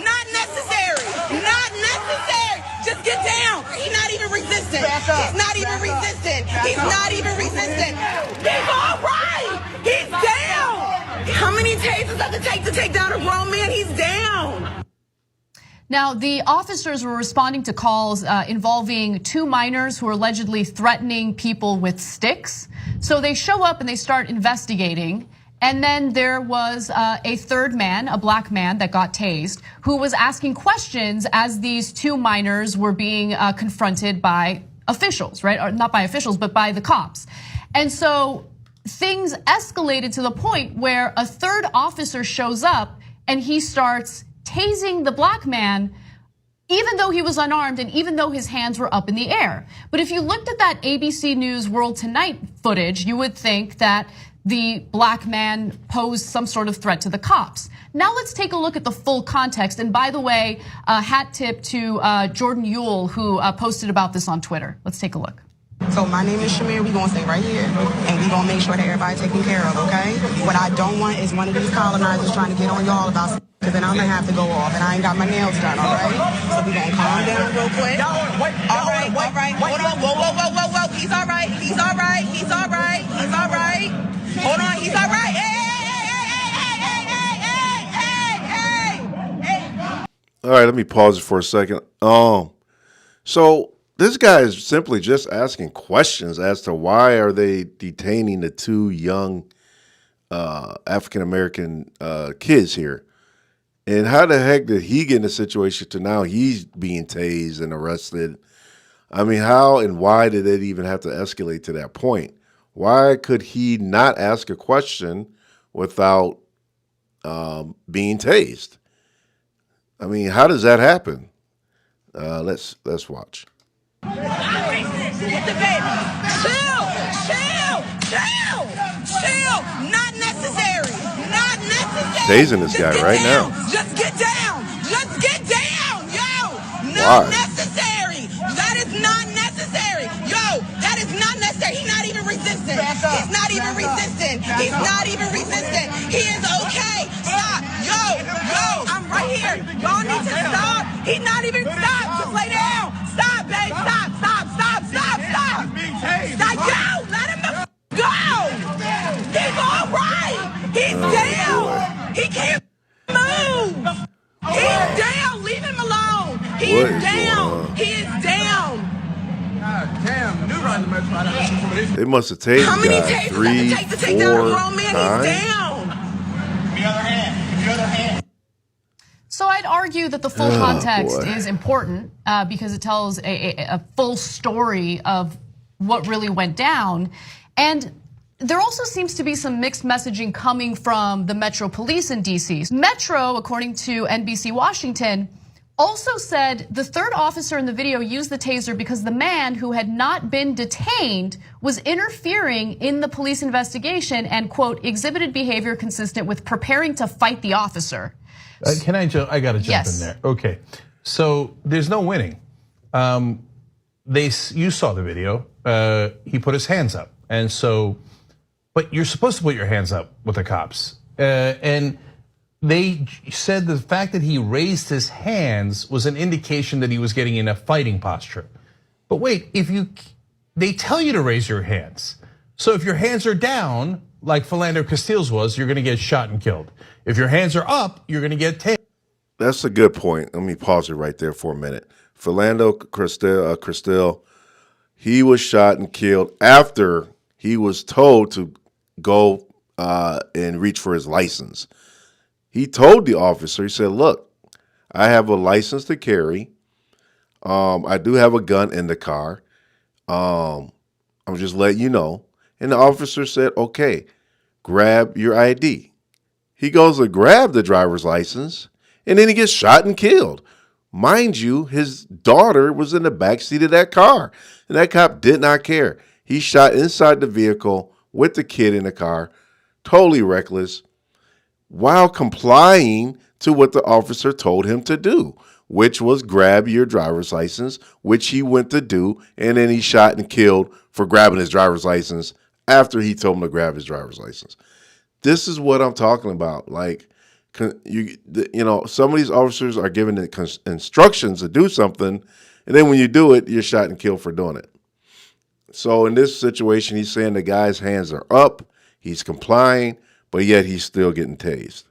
Not necessary. Not necessary. Just get down. He's not even resistant. He's not even resistant. He's not even resistant. He's all right. He's down. How many tasers does it take to take down a grown man? He's down. Now, the officers were responding to calls involving 2 minors who were allegedly threatening people with sticks. So they show up and they start investigating. And then there was a 3rd man, a black man that got tased, who was asking questions as these 2 minors were being confronted by officials, right? Or not by officials, but by the cops. And so things escalated to the point where a 3rd officer shows up and he starts tasing the black man, even though he was unarmed and even though his hands were up in the air. But if you looked at that ABC News World Tonight footage, you would think that the black man posed some sort of threat to the cops. Now let's take a look at the full context. And by the way, hat tip to Jordan Yule, who posted about this on Twitter. Let's take a look. So my name is Shamir. We're going to stay right here, and we're going to make sure that everybody's taken care of, okay? What I don't want is one of these colonizers trying to get on y'all about, because then I'm going to have to go off, and I ain't got my nails done, all right? So we're going to calm down real quick. All right. Hold on. Whoa. He's all right. He's all right. He's all right. He's all right. Hold on. He's all right. Hey. All right, let me pause it for a second. So this guy is simply just asking questions as to why are they detaining the 2 young African-American kids here. And how the heck did he get in a situation to now he's being tased and arrested? I mean, how and why did it even have to escalate to that point? Why could he not ask a question without being tased? I mean, how does that happen? Let's watch. Get the baby. Chill. Not necessary. Tasing this guy right now. Just get down. Yo. Why? Not necessary. That is not necessary. Yo, that is not necessary. He's not even resistant. He's not even resistant. He is okay. Stop. Yo. I'm right here. Y'all need to stop. He's not even stopped. Just lay down. Stop, babe. Stop. He's being tased. Yo, let him go. He's all right. He's down. He can't move. He's down. Leave him alone. He is down. God damn. New run the Metro. They must have tased How many guy tasers 3, does it take to take down a 4 grown man? times. He's down. Give me your other hand. So I'd argue that the full context is important because it tells a full story of what really went down. And there also seems to be some mixed messaging coming from the Metro Police in DC. Metro, according to NBC Washington, also said the 3rd officer in the video used the taser because the man who had not been detained was interfering in the police investigation and, quote, exhibited behavior consistent with preparing to fight the officer. Can I jump? I got to jump in there. Okay, so there's no winning. You saw the video. He put his hands up, and so, but you're supposed to put your hands up with the cops. And they said the fact that he raised his hands was an indication that he was getting in a fighting posture. But wait, they tell you to raise your hands. So if your hands are down, like Philando Castile's was, you're going to get shot and killed. If your hands are up, you're going to get tased. That's a good point. Let me pause it right there for a minute. Philando Castile, he was shot and killed after he was told to go and reach for his license. He told the officer, he said, look, I have a license to carry. I do have a gun in the car. I'm just letting you know. And the officer said, okay, grab your ID. He goes to grab the driver's license, and then he gets shot and killed. Mind you, his daughter was in the backseat of that car, and that cop did not care. He shot inside the vehicle with the kid in the car, totally reckless, while complying to what the officer told him to do, which was grab your driver's license, which he went to do, and then he shot and killed for grabbing his driver's license after he told him to grab his driver's license. This is what I'm talking about. Like, you know, some of these officers are given the instructions to do something, and then when you do it, you're shot and killed for doing it. So in this situation, he's saying the guy's hands are up, he's complying, but yet he's still getting tased.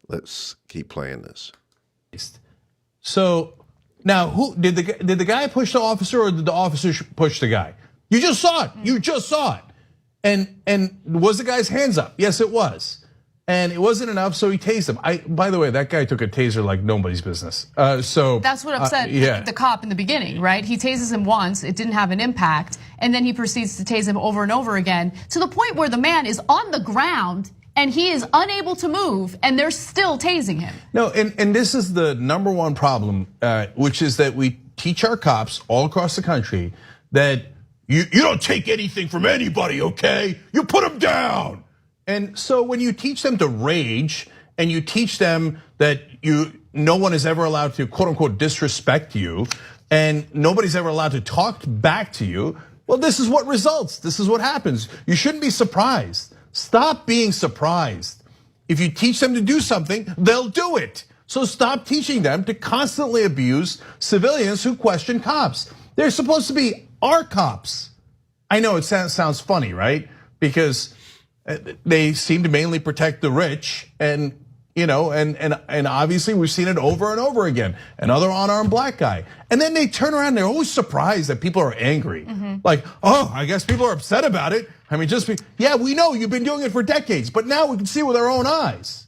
Let's keep playing this. So now, who did the guy push the officer, or did the officer push the guy? You just saw it. You just saw it. And was the guy's hands up? Yes, it was. And it wasn't enough, so he tased him. By the way, that guy took a taser like nobody's business. So that's what upset the cop in the beginning, right? He tases him once, it didn't have an impact, and then he proceeds to tase him over and over again, to the point where the man is on the ground and he is unable to move, and they're still tasing him. No, and this is the number one problem, which is that we teach our cops all across the country that you don't take anything from anybody, okay? You put them down. And so when you teach them to rage, and you teach them that no one is ever allowed to quote unquote disrespect you, and nobody's ever allowed to talk back to you, well, this is what results. This is what happens. You shouldn't be surprised. Stop being surprised. If you teach them to do something, they'll do it. So stop teaching them to constantly abuse civilians who question cops. They're supposed to be our cops. I know it sounds funny, right? Because they seem to mainly protect the rich, and and obviously we've seen it over and over again. Another unarmed black guy, and then they turn around. They're always surprised that people are angry, like, oh, I guess people are upset about it. I mean, yeah, we know you've been doing it for decades, but now we can see with our own eyes.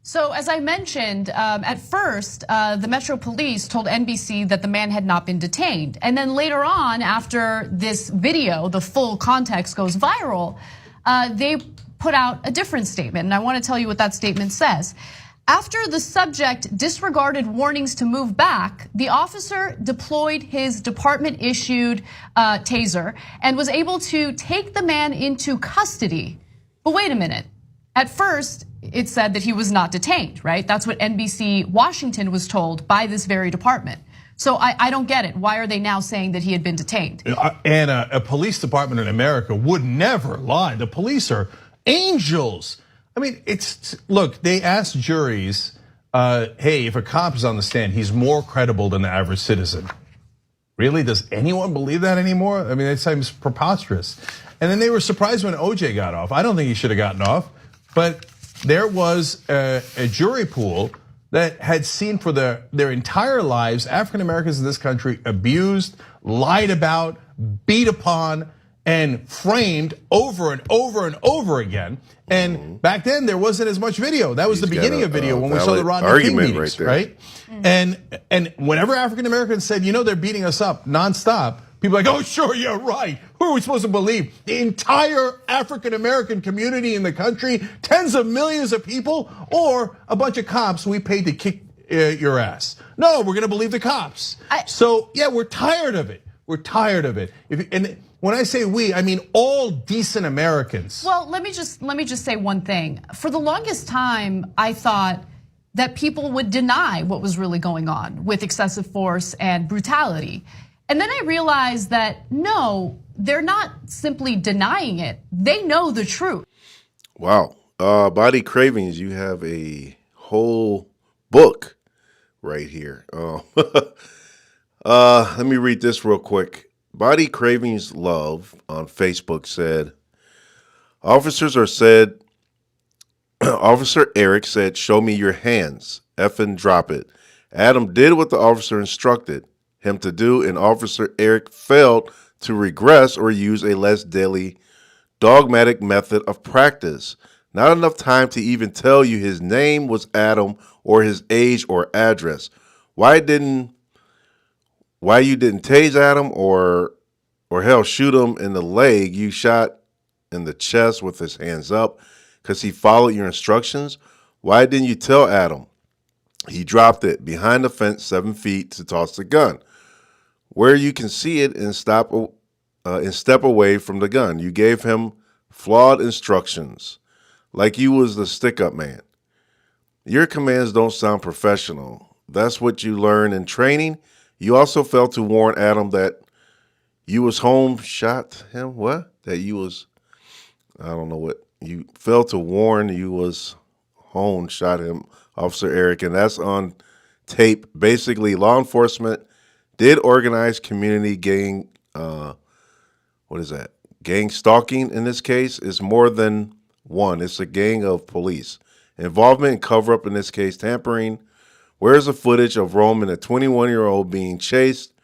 So as I mentioned, at first, the Metro Police told NBC that the man had not been detained. And then later on, after this video, the full context goes viral, they put out a different statement. And I want to tell you what that statement says. After the subject disregarded warnings to move back, the officer deployed his department-issued taser and was able to take the man into custody. But wait a minute. At first, it said that he was not detained, right? That's what NBC Washington was told by this very department. So I don't get it. Why are they now saying that he had been detained? And a police department in America would never lie. The police are angels. I mean, look, they asked juries, hey, if a cop is on the stand, he's more credible than the average citizen. Really, does anyone believe that anymore? I mean, that seems preposterous. And then they were surprised when OJ got off. I don't think he should have gotten off, but there was a jury pool that had seen for their entire lives African Americans in this country abused, lied about, beat upon, and framed over and over and over again. And back then there wasn't as much video. That was the beginning of video when we saw the Rodney King meetings, right? And whenever African Americans said, they're beating us up nonstop, people are like, oh, sure, you're right. Who are we supposed to believe? The entire African American community in the country, tens of millions of people, or a bunch of cops we paid to kick your ass? No, we're gonna believe the cops. So yeah, we're tired of it. We're tired of it. And when I say we, I mean all decent Americans. Well, let me just say one thing. For the longest time, I thought that people would deny what was really going on with excessive force and brutality. And then I realized that no, they're not simply denying it. They know the truth. Wow. Body Cravings, you have a whole book right here. Let me read this real quick. Body Cravings Love on Facebook said, Officer Eric said, show me your hands. Effing drop it. Adam did what the officer instructed him to do, and Officer Eric failed to regress or use a less deadly dogmatic method of practice. Not enough time to even tell you his name was Adam or his age or address. Why you didn't tase Adam or hell shoot him in the leg? You shot in the chest with his hands up because he followed your instructions. Why didn't you tell Adam? He dropped it behind the fence 7 feet to toss the gun, where you can see it and step away from the gun. You gave him flawed instructions, like you was the stick-up man. Your commands don't sound professional. That's what you learn in training. You also failed to warn Adam that you was home, shot him. What? That you was, I don't know what. You failed to warn you was home, shot him, Officer Eric, and that's on tape. Basically, law enforcement did organize community gang, gang stalking in this case. Is more than one. It's a gang of police. Involvement and cover-up in this case, tampering. Where's the footage of Roman, a 21-year-old, being chased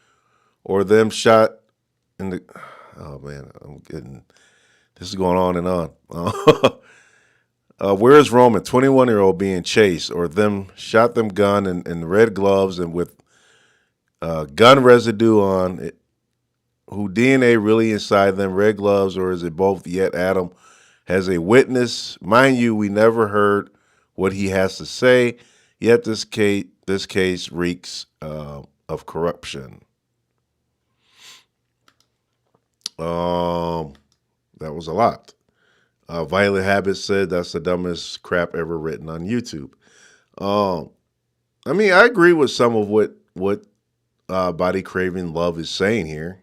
or them shot in the... Oh, man, this is going on and on. Where is Roman, 21-year-old, being chased or them shot them gun in red gloves and with gun residue on it? Who DNA really inside them red gloves, or is it both? Yet Adam has a witness. Mind you, we never heard what he has to say. Yet this case reeks of corruption. That was a lot. Violet Habit said that's the dumbest crap ever written on YouTube. I mean, I agree with some of what Body Craving Love is saying here.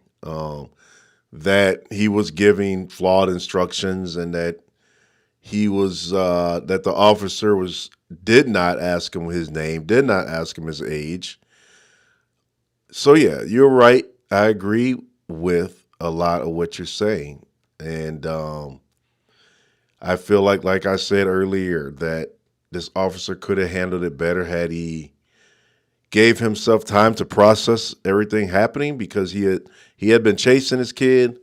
That he was giving flawed instructions and that he was that the officer did not ask him his name, did not ask him his age. So yeah, you're right. I agree with a lot of what you're saying. And I feel like I said earlier, that this officer could have handled it better had he gave himself time to process everything happening, because he had been chasing his kid.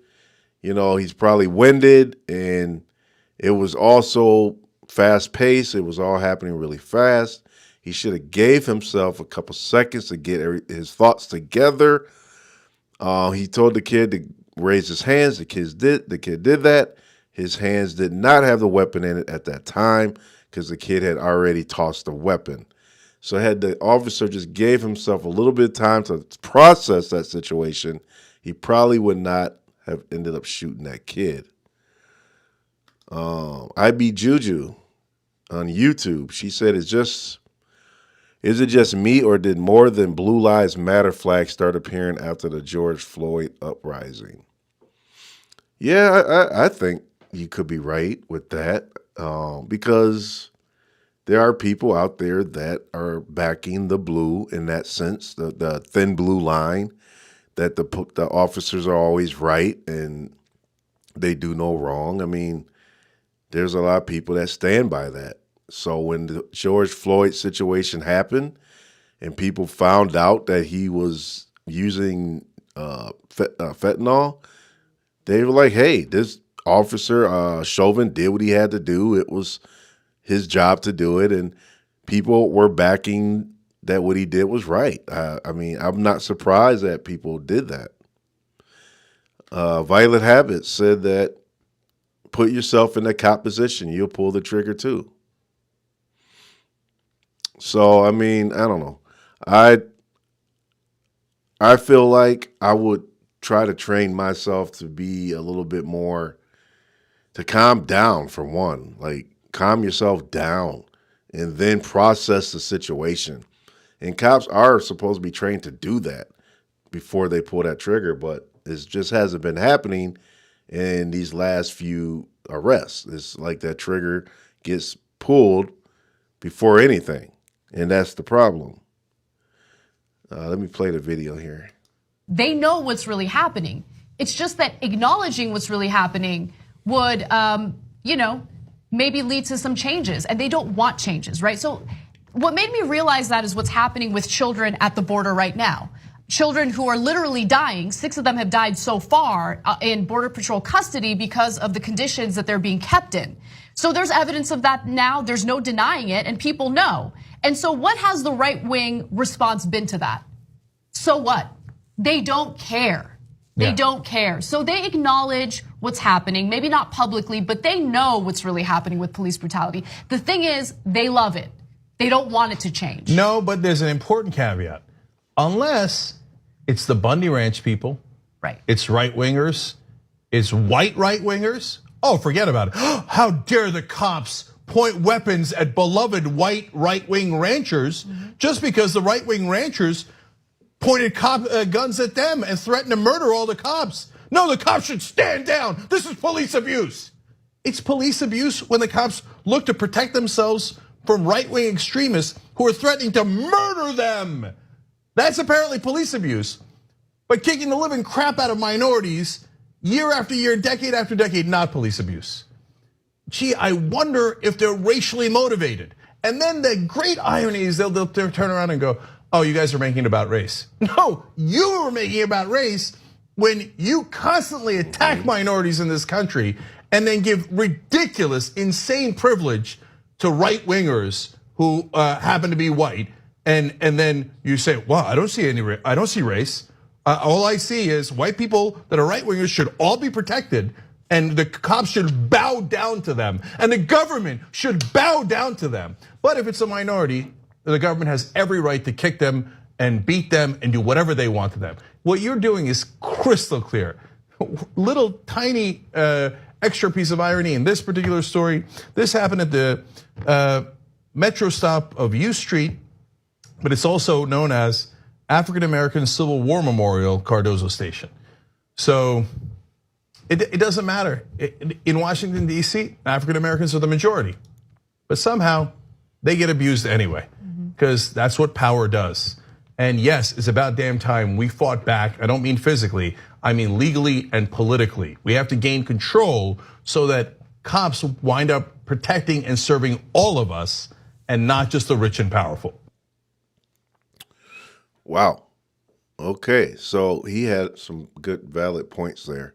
You know, he's probably winded, and it was also fast paced. It was all happening really fast. He should have gave himself a couple seconds to get his thoughts together. He told the kid to raise his hands. The kid did that. His hands did not have the weapon in it at that time because the kid had already tossed the weapon. So had the officer just gave himself a little bit of time to process that situation, he probably would not have ended up shooting that kid. IB Juju on YouTube, she said, is it just me, or did more than Blue Lives Matter flags start appearing after the George Floyd uprising? Yeah, I think you could be right with that, because there are people out there that are backing the blue in that sense, the thin blue line, that the officers are always right and they do no wrong. I mean, there's a lot of people that stand by that. So when the George Floyd situation happened and people found out that he was using fentanyl, they were like, hey, this officer Chauvin did what he had to do. It was his job to do it, and people were backing that what he did was right. I mean, I'm not surprised that people did that. Violet Habit said that put yourself in the cop position, you'll pull the trigger too. So, I mean, I don't know. I feel like I would try to train myself to be a little bit more, to calm down for one, like calm yourself down and then process the situation. And cops are supposed to be trained to do that before they pull that trigger, but it just hasn't been happening in these last few arrests. It's like that trigger gets pulled before anything, and that's the problem. Let me play the video here. They know what's really happening. It's just that acknowledging what's really happening would, maybe lead to some changes, and they don't want changes, right? So what made me realize that is what's happening with children at the border right now. children who are literally dying. 6 of them have died so far in Border Patrol custody because of the conditions that they're being kept in. So there's evidence of that now. There's no denying it, and people know. And so what has the right-wing response been to that? So what? They don't care. They don't care. So they acknowledge what's happening, maybe not publicly, but they know what's really happening with police brutality. The thing is, they love it. They don't want it to change. No, but there's an important caveat. Unless it's the Bundy Ranch people, right? It's right-wingers, it's white right-wingers. Oh, forget about it. How dare the cops point weapons at beloved white right-wing ranchers just because the right-wing ranchers pointed guns at them and threatened to murder all the cops. No, the cops should stand down. This is police abuse. It's police abuse when the cops look to protect themselves from right-wing extremists who are threatening to murder them. That's apparently police abuse. But kicking the living crap out of minorities year after year, decade after decade, not police abuse. Gee, I wonder if they're racially motivated. And then the great irony is they'll turn around and go, oh, you guys are making it about race. No, you were making it about race when you constantly attack minorities in this country and then give ridiculous, insane privilege to right-wingers who happen to be white. And then you say, well, I don't see race. All I see is white people that are right-wingers should all be protected, and the cops should bow down to them, and the government should bow down to them. But if it's a minority, the government has every right to kick them and beat them and do whatever they want to them. What you're doing is crystal clear. Little tiny extra piece of irony in this particular story. This happened at the metro stop of U Street, but it's also known as African American Civil War Memorial, Cardozo Station. So it doesn't matter. In Washington, D.C., African Americans are the majority. But somehow they get abused anyway, because that's what power does. And yes, it's about damn time we fought back. I don't mean physically, I mean legally and politically. We have to gain control so that cops wind up protecting and serving all of us and not just the rich and powerful. Wow. Okay, so he had some good valid points there.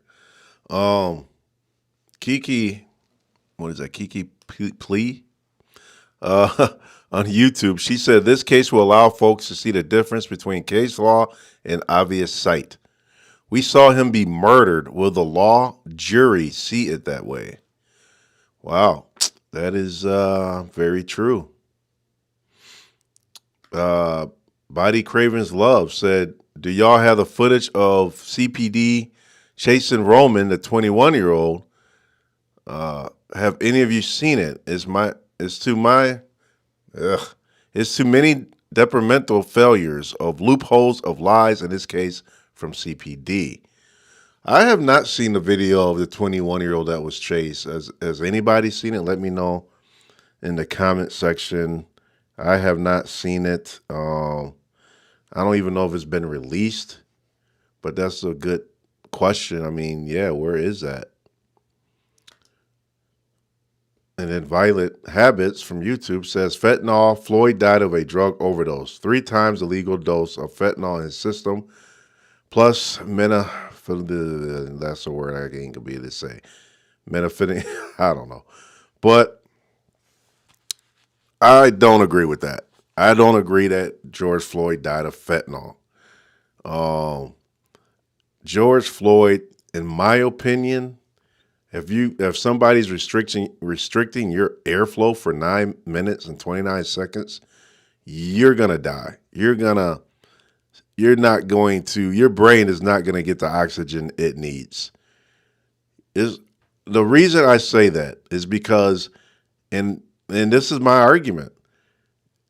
Kiki, what is that? Kiki Plea? On YouTube, she said this case will allow folks to see the difference between case law and obvious sight. We saw him be murdered. Will the law jury see it that way? Wow, that is very true. Body Craven's Love said, do y'all have the footage of CPD chasing Roman, the 21-year-old? Have any of you seen it? It's too many detrimental failures of loopholes of lies, in this case from CPD. I have not seen the video of the 21-year-old that was chased. Has anybody seen it? Let me know in the comment section. I have not seen it. I don't even know if it's been released, but that's a good question. I mean, yeah, where is that? And then Violet Habits from YouTube says, fentanyl, Floyd died of a drug overdose. 3 times the legal dose of fentanyl in his system, plus that's a word I ain't gonna be able to say. Methamphetamine, I don't know. But I don't agree with that. I don't agree that George Floyd died of fentanyl. George Floyd, in my opinion, if somebody's restricting your airflow for 9 minutes and 29 seconds, you're gonna die. Your brain is not gonna get the oxygen it needs. The reason I say that is because, and this is my argument.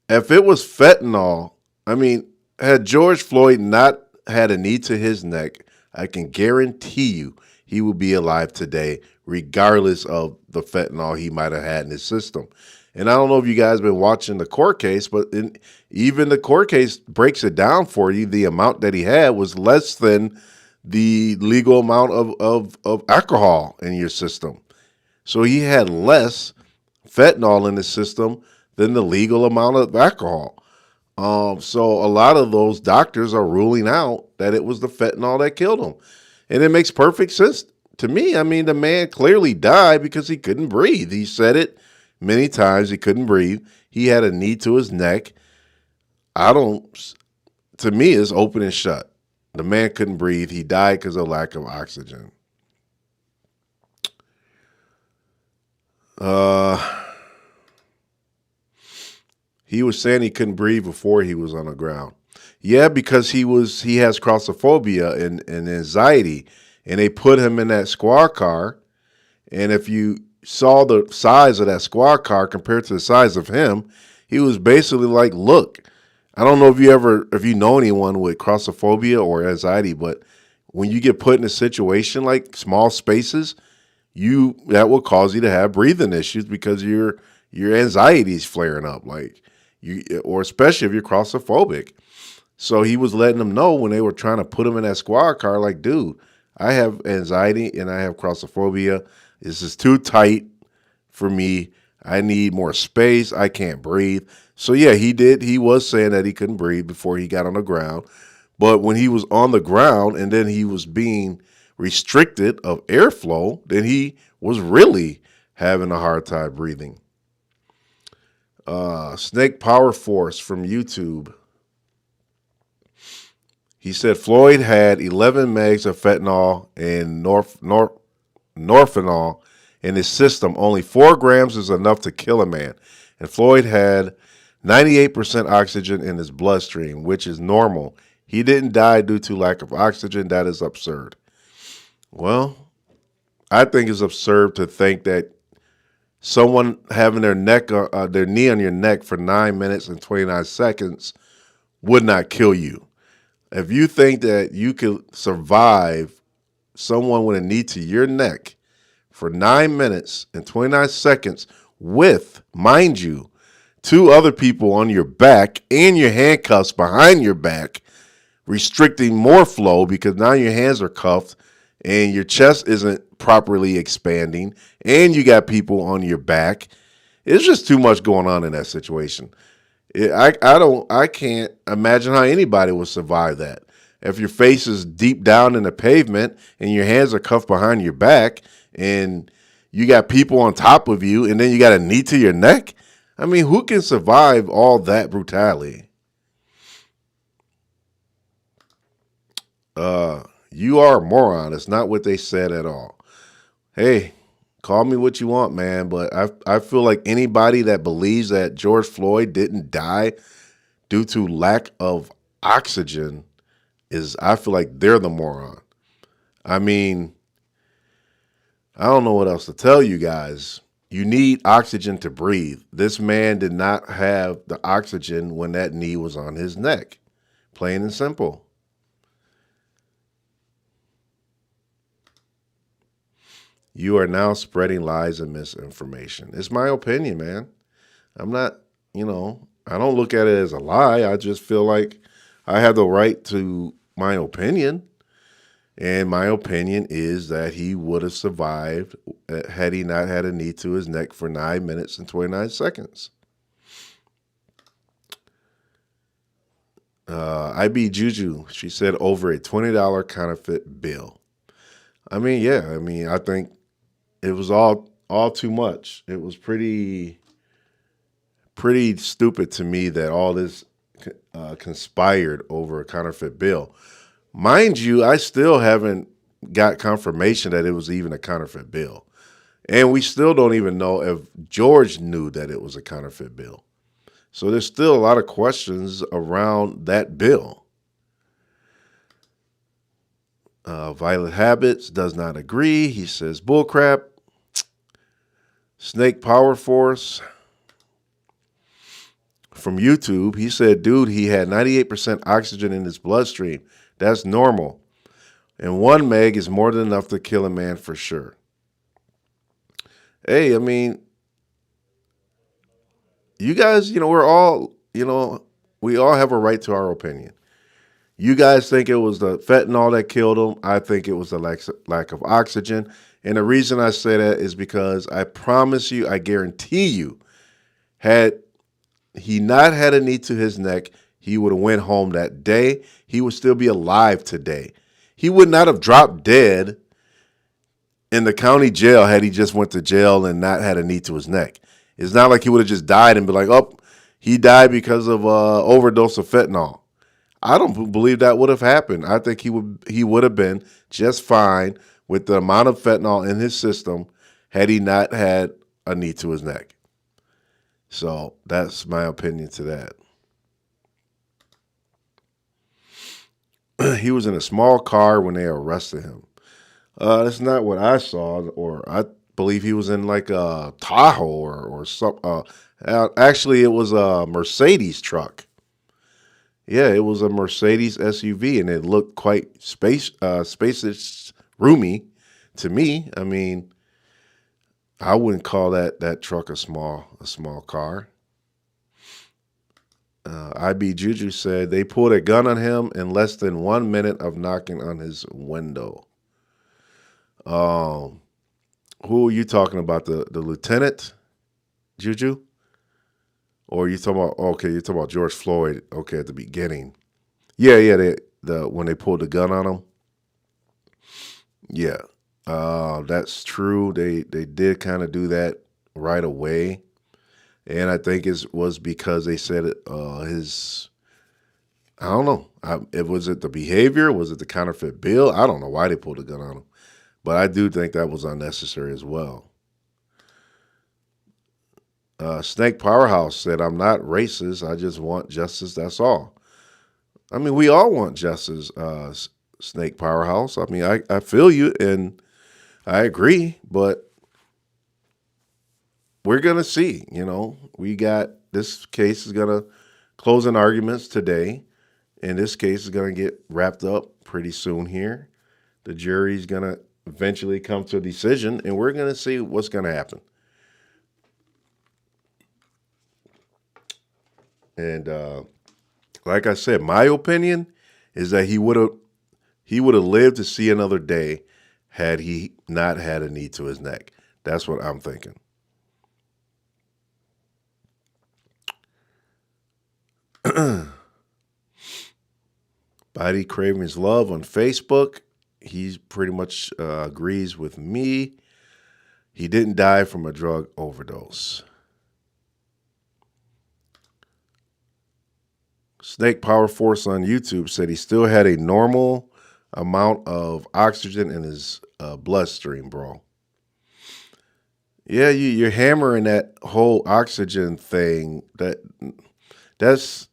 If it was fentanyl, I mean, had George Floyd not had a knee to his neck, I can guarantee you he would be alive today, regardless of the fentanyl he might have had in his system. And I don't know if you guys have been watching the court case, but even the court case breaks it down for you. The amount that he had was less than the legal amount of alcohol in your system. So he had less fentanyl in his system than the legal amount of alcohol. So a lot of those doctors are ruling out that it was the fentanyl that killed him. And it makes perfect sense to me. I mean, the man clearly died because he couldn't breathe. He said it many times. He couldn't breathe. He had a knee to his neck. To me, it's open and shut. The man couldn't breathe. He died because of lack of oxygen. He was saying he couldn't breathe before he was on the ground. Yeah, because he has claustrophobia and anxiety, and they put him in that squad car. And if you saw the size of that squad car compared to the size of him, he was basically like, look, I don't know if you know anyone with claustrophobia or anxiety, but when you get put in a situation like small spaces, that will cause you to have breathing issues because your anxiety is flaring up, or especially if you're claustrophobic. So he was letting them know when they were trying to put him in that squad car, like, dude, I have anxiety and I have claustrophobia. This is too tight for me. I need more space. I can't breathe. So yeah, he was saying that he couldn't breathe before he got on the ground. But when he was on the ground and then he was being restricted of airflow, then he was really having a hard time breathing. Snake Power Force from YouTube. He said Floyd had 11 megs of fentanyl and norphenol in his system. Only 4 grams is enough to kill a man. And Floyd had 98% oxygen in his bloodstream, which is normal. He didn't die due to lack of oxygen. That is absurd. Well, I think it's absurd to think that someone having their knee on your neck for 9 minutes and 29 seconds would not kill you. If you think that you could survive someone with a knee to your neck for 9 minutes and 29 seconds with, mind you, 2 other people on your back and your handcuffs behind your back, restricting more flow because now your hands are cuffed and your chest isn't properly expanding and you got people on your back, it's just too much going on in that situation. I can't imagine how anybody would survive that. If your face is deep down in the pavement and your hands are cuffed behind your back and you got people on top of you and then you got a knee to your neck, I mean, who can survive all that brutality? You are a moron. It's not what they said at all. Hey, call me what you want, man, but I feel like anybody that believes that George Floyd didn't die due to lack of oxygen I feel like they're the moron. I mean, I don't know what else to tell you guys. You need oxygen to breathe. This man did not have the oxygen when that knee was on his neck. Plain and simple. You are now spreading lies and misinformation. It's my opinion, man. I'm not, I don't look at it as a lie. I just feel like I have the right to my opinion. And my opinion is that he would have survived had he not had a knee to his neck for 9 minutes and 29 seconds. IB Juju, she said over a $20 counterfeit bill. I think it was all too much. It was pretty stupid to me that all this conspired over a counterfeit bill. Mind you, I still haven't got confirmation that it was even a counterfeit bill. And we still don't even know if George knew that it was a counterfeit bill. So there's still a lot of questions around that bill. Violent Habits does not agree. He says bullcrap. Snake Power Force from YouTube, he said, dude, he had 98% oxygen in his bloodstream. That's normal. And 1 meg is more than enough to kill a man for sure. Hey, I mean, you guys, we're all, we all have a right to our opinion. You guys think it was the fentanyl that killed him. I think it was the lack of oxygen. And the reason I say that is because I promise you, I guarantee you, had he not had a knee to his neck, he would have went home that day. He would still be alive today. He would not have dropped dead in the county jail had he just went to jail and not had a knee to his neck. It's not like he would have just died and be like, oh, he died because of overdose of fentanyl. I don't believe that would have happened. I think he would have been just fine with the amount of fentanyl in his system had he not had a knee to his neck. So that's my opinion to that. He was in a small car when they arrested him. That's not what I saw, or I believe he was in like a Tahoe or some. Actually, it was a Mercedes truck. Yeah, it was a Mercedes SUV, and it looked quite spacious, roomy to me. I mean, I wouldn't call that truck a small car. IB Juju said they pulled a gun on him in less than 1 minute of knocking on his window. Who are you talking about? The lieutenant, Juju? Or you talking about? Okay, you're talking about George Floyd. Okay, at the beginning. Yeah. When they pulled the gun on him. Yeah, that's true. They did kind of do that right away, and I think it was because they said his. I don't know. Was it the behavior? Was it the counterfeit bill? I don't know why they pulled the gun on him, but I do think that was unnecessary as well. Snake Powerhouse said, I'm not racist. I just want justice. That's all. I mean, we all want justice, Snake Powerhouse. I mean, I feel you and I agree, but we're going to see, we got this case is going to close in arguments today. And this case is going to get wrapped up pretty soon here. The jury's going to eventually come to a decision and we're going to see what's going to happen. And like I said, my opinion is that he would have lived to see another day had he not had a knee to his neck. That's what I'm thinking. Body Craving His Love on Facebook. He pretty much agrees with me. He didn't die from a drug overdose. Snake Power Force on YouTube said he still had a normal amount of oxygen in his bloodstream, bro. Yeah, you're hammering that whole oxygen thing. That's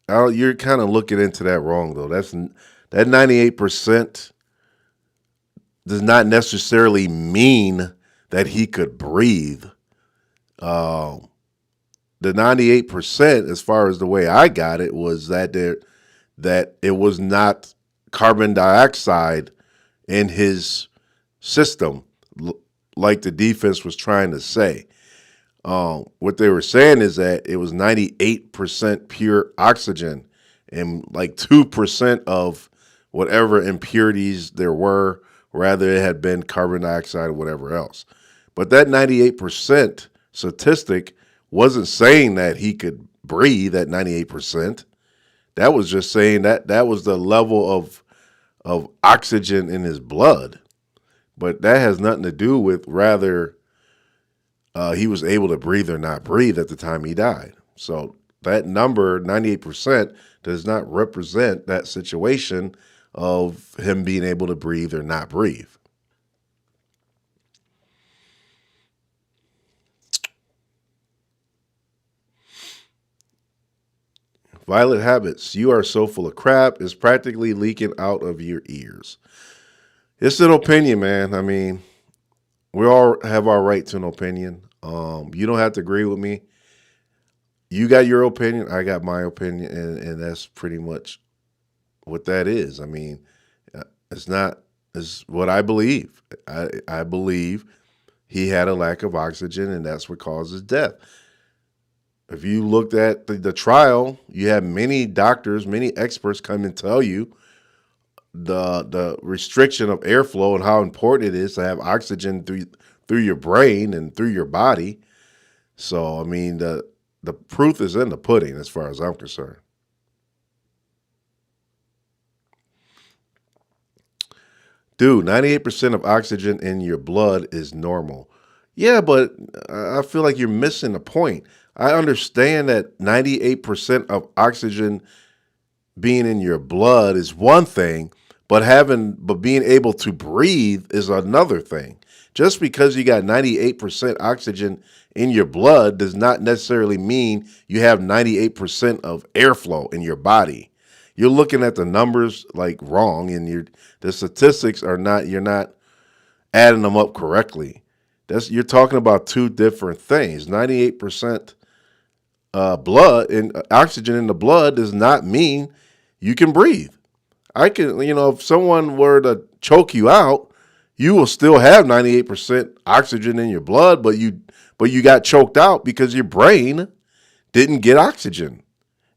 you're kind of looking into that wrong though. That 98% does not necessarily mean that he could breathe. The 98%, as far as the way I got it, was that it was not carbon dioxide in his system, like the defense was trying to say. What they were saying is that it was 98% pure oxygen and like 2% of whatever impurities there were, rather it had been carbon dioxide or whatever else. But that 98% statistic wasn't saying that he could breathe at 98%. That was just saying that was the level of oxygen in his blood. But that has nothing to do with rather he was able to breathe or not breathe at the time he died. So that number, 98%, does not represent that situation of him being able to breathe or not breathe. Violet Habits, you are so full of crap. It's practically leaking out of your ears. It's an opinion, man. I mean, we all have our right to an opinion. You don't have to agree with me. You got your opinion. I got my opinion. And that's pretty much what that is. I mean, it's what I believe. I believe he had a lack of oxygen and that's what causes death. If you looked at the trial, you have many doctors, many experts come and tell you the restriction of airflow and how important it is to have oxygen through your brain and through your body. So, I mean, the proof is in the pudding as far as I'm concerned. Dude, 98% of oxygen in your blood is normal. Yeah, but I feel like you're missing the point. I understand that 98% of oxygen being in your blood is one thing, but being able to breathe is another thing. Just because you got 98% oxygen in your blood does not necessarily mean you have 98% of airflow in your body. You're looking at the numbers like wrong, and the statistics are not, you're not adding them up correctly. You're talking about two different things. 98% blood and oxygen in the blood does not mean you can breathe. If someone were to choke you out, you will still have 98% oxygen in your blood, but you got choked out because your brain didn't get oxygen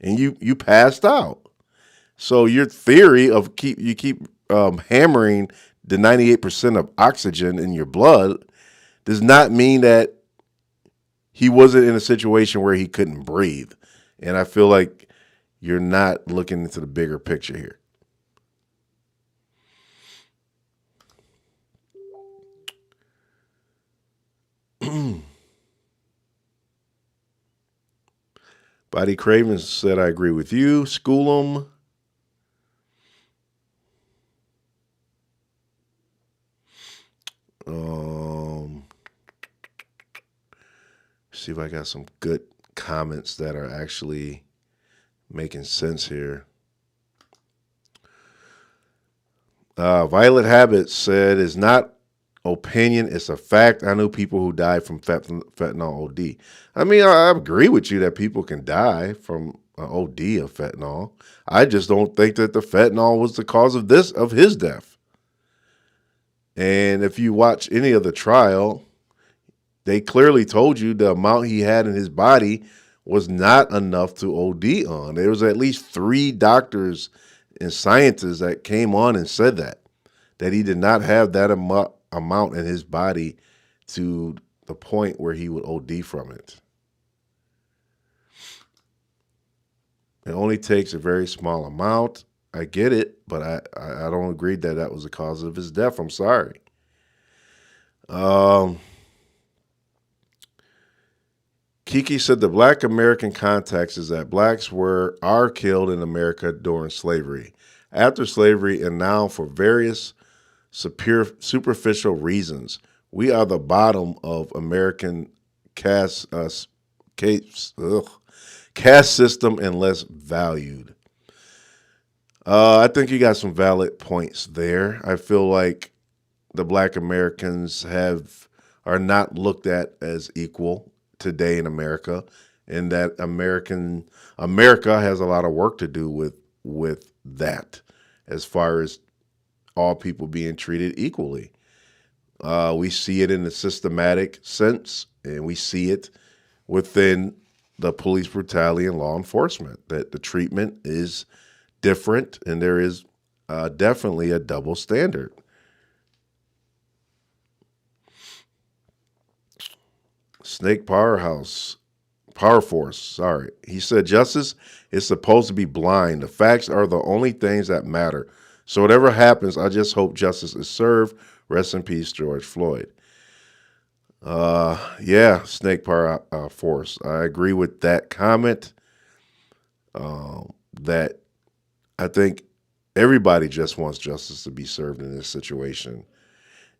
and you passed out. So your theory of you keep hammering the 98% of oxygen in your blood does not mean that he wasn't in a situation where he couldn't breathe. And I feel like you're not looking into the bigger picture here. Body Cravens said, I agree with you. School 'em. See if I got some good comments that are actually making sense here. Violet Habit said, it's not opinion, it's a fact. I know people who died from fentanyl OD. I mean, I agree with you that people can die from OD of fentanyl. I just don't think that the fentanyl was the cause of his death. And if you watch any of the trial, they clearly told you the amount he had in his body was not enough to OD on. There was at least 3 doctors and scientists that came on and said that he did not have that amount in his body to the point where he would OD from it. It only takes a very small amount. I get it, but I don't agree that was the cause of his death. I'm sorry. Kiki said the Black American context is that blacks are killed in America during slavery, after slavery, and now for various superficial reasons. We are the bottom of American caste system and less valued. I think you got some valid points there. I feel like the Black Americans are not looked at as equal today in America, and that America has a lot of work to do with that, as far as all people being treated equally. We see it in the systematic sense, and we see it within the police brutality and law enforcement, that the treatment is different, and there is definitely a double standard. Snake Power Force, sorry. He said, justice is supposed to be blind. The facts are the only things that matter. So whatever happens, I just hope justice is served. Rest in peace, George Floyd. Yeah, Snake Power Force. I agree with that comment. That I think everybody just wants justice to be served in this situation.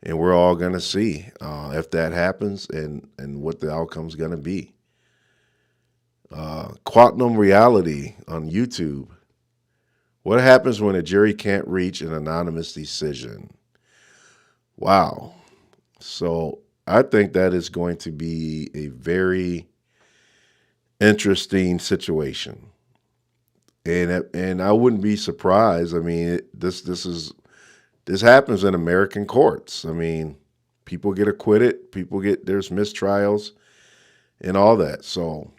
And we're all going to see if that happens and what the outcome's going to be. Quantum Reality on YouTube. What happens when a jury can't reach an anonymous decision? Wow. So I think that is going to be a very interesting situation. And I wouldn't be surprised. I mean, this happens in American courts. I mean, people get acquitted, there's mistrials and all that. So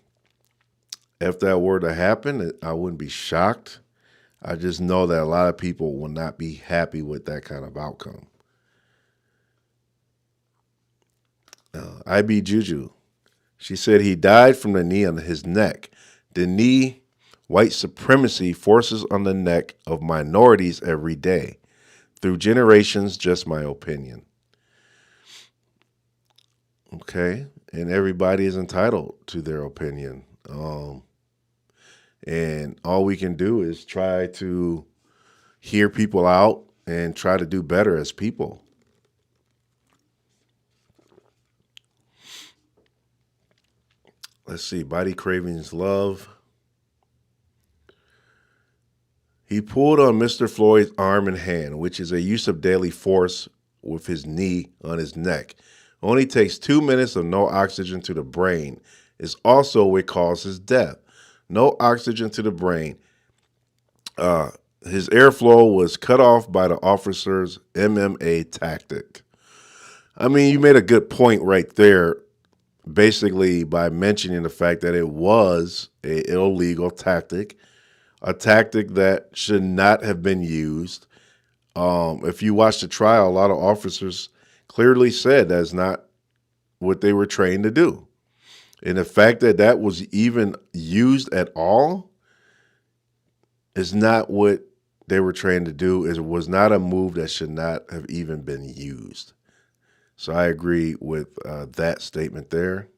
if that were to happen, I wouldn't be shocked. I just know that a lot of people will not be happy with that kind of outcome. IB Juju. She said he died from the knee on his neck. The knee white supremacy forces on the neck of minorities every day. Through generations, just my opinion. Okay, and everybody is entitled to their opinion. And all we can do is try to hear people out and try to do better as people. Let's see, Body Cravings Love. He pulled on Mr. Floyd's arm and hand, which is a use of deadly force with his knee on his neck. Only takes 2 minutes of no oxygen to the brain. Is also what causes death. No oxygen to the brain. His airflow was cut off by the officer's MMA tactic. I mean, you made a good point right there, basically by mentioning the fact that it was an illegal tactic, a tactic that should not have been used. If you watch the trial, a lot of officers clearly said that's not what they were trained to do. And the fact that that was even used at all is not what they were trained to do. It was not a move that should not have even been used. So I agree with that statement there.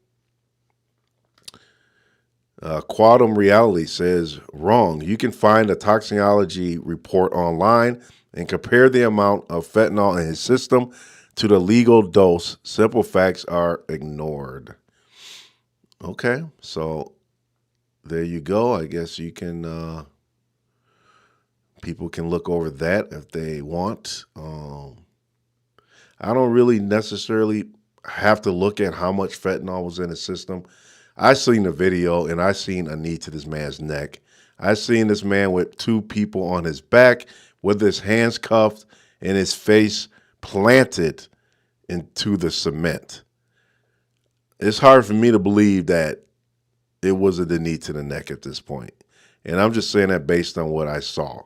Quantum Reality says, wrong. You can find a toxicology report online and compare the amount of fentanyl in his system to the legal dose. Simple facts are ignored. Okay, so there you go. I guess you can, people can look over that if they want. I don't really necessarily have to look at how much fentanyl was in his system. I seen the video and I seen a knee to this man's neck. I seen this man with 2 people on his back with his hands cuffed and his face planted into the cement. It's hard for me to believe that it wasn't the knee to the neck at this point. And I'm just saying that based on what I saw.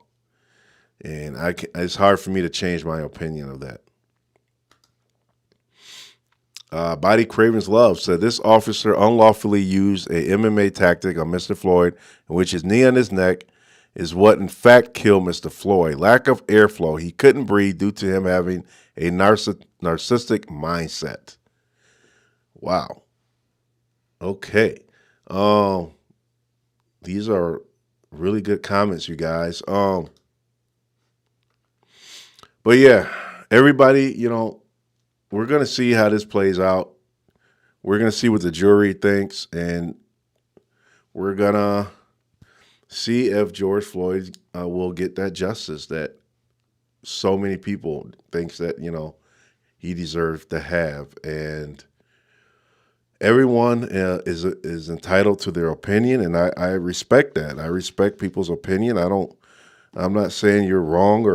And it's hard for me to change my opinion of that. Body Cravens Love said this officer unlawfully used a MMA tactic on Mr. Floyd, in which his knee on his neck is what in fact killed Mr. Floyd. Lack of airflow. He couldn't breathe due to him having a narcissistic mindset. Wow. Okay. These are really good comments, you guys. But yeah, everybody, you know, we're going to see how this plays out. We're going to see what the jury thinks, and we're going to see if George Floyd will get that justice that so many people thinks that, you know, he deserves to have. And everyone is entitled to their opinion, and I respect that. I respect people's opinion. I'm not saying you're wrong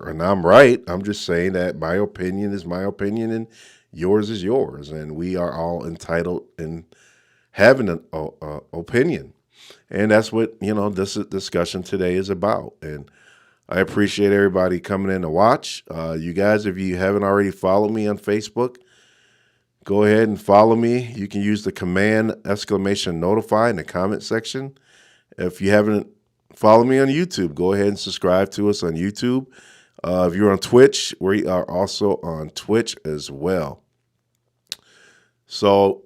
and I'm right. I'm just saying that my opinion is my opinion and yours is yours. And we are all entitled in having an opinion. And that's what, you know, this discussion today is about. And I appreciate everybody coming in to watch. You guys, if you haven't already followed me on Facebook, go ahead and follow me. You can use the command !notify in the comment section. If you haven't followed me on YouTube, go ahead and subscribe to us on YouTube. If you're on Twitch, we are also on Twitch as well. So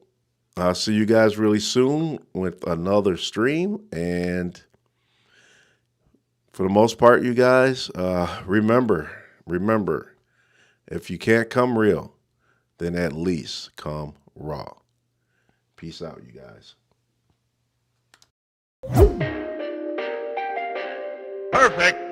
I'll see you guys really soon with another stream. And for the most part, you guys, remember, if you can't come real, then at least come raw. Peace out, you guys. Perfect.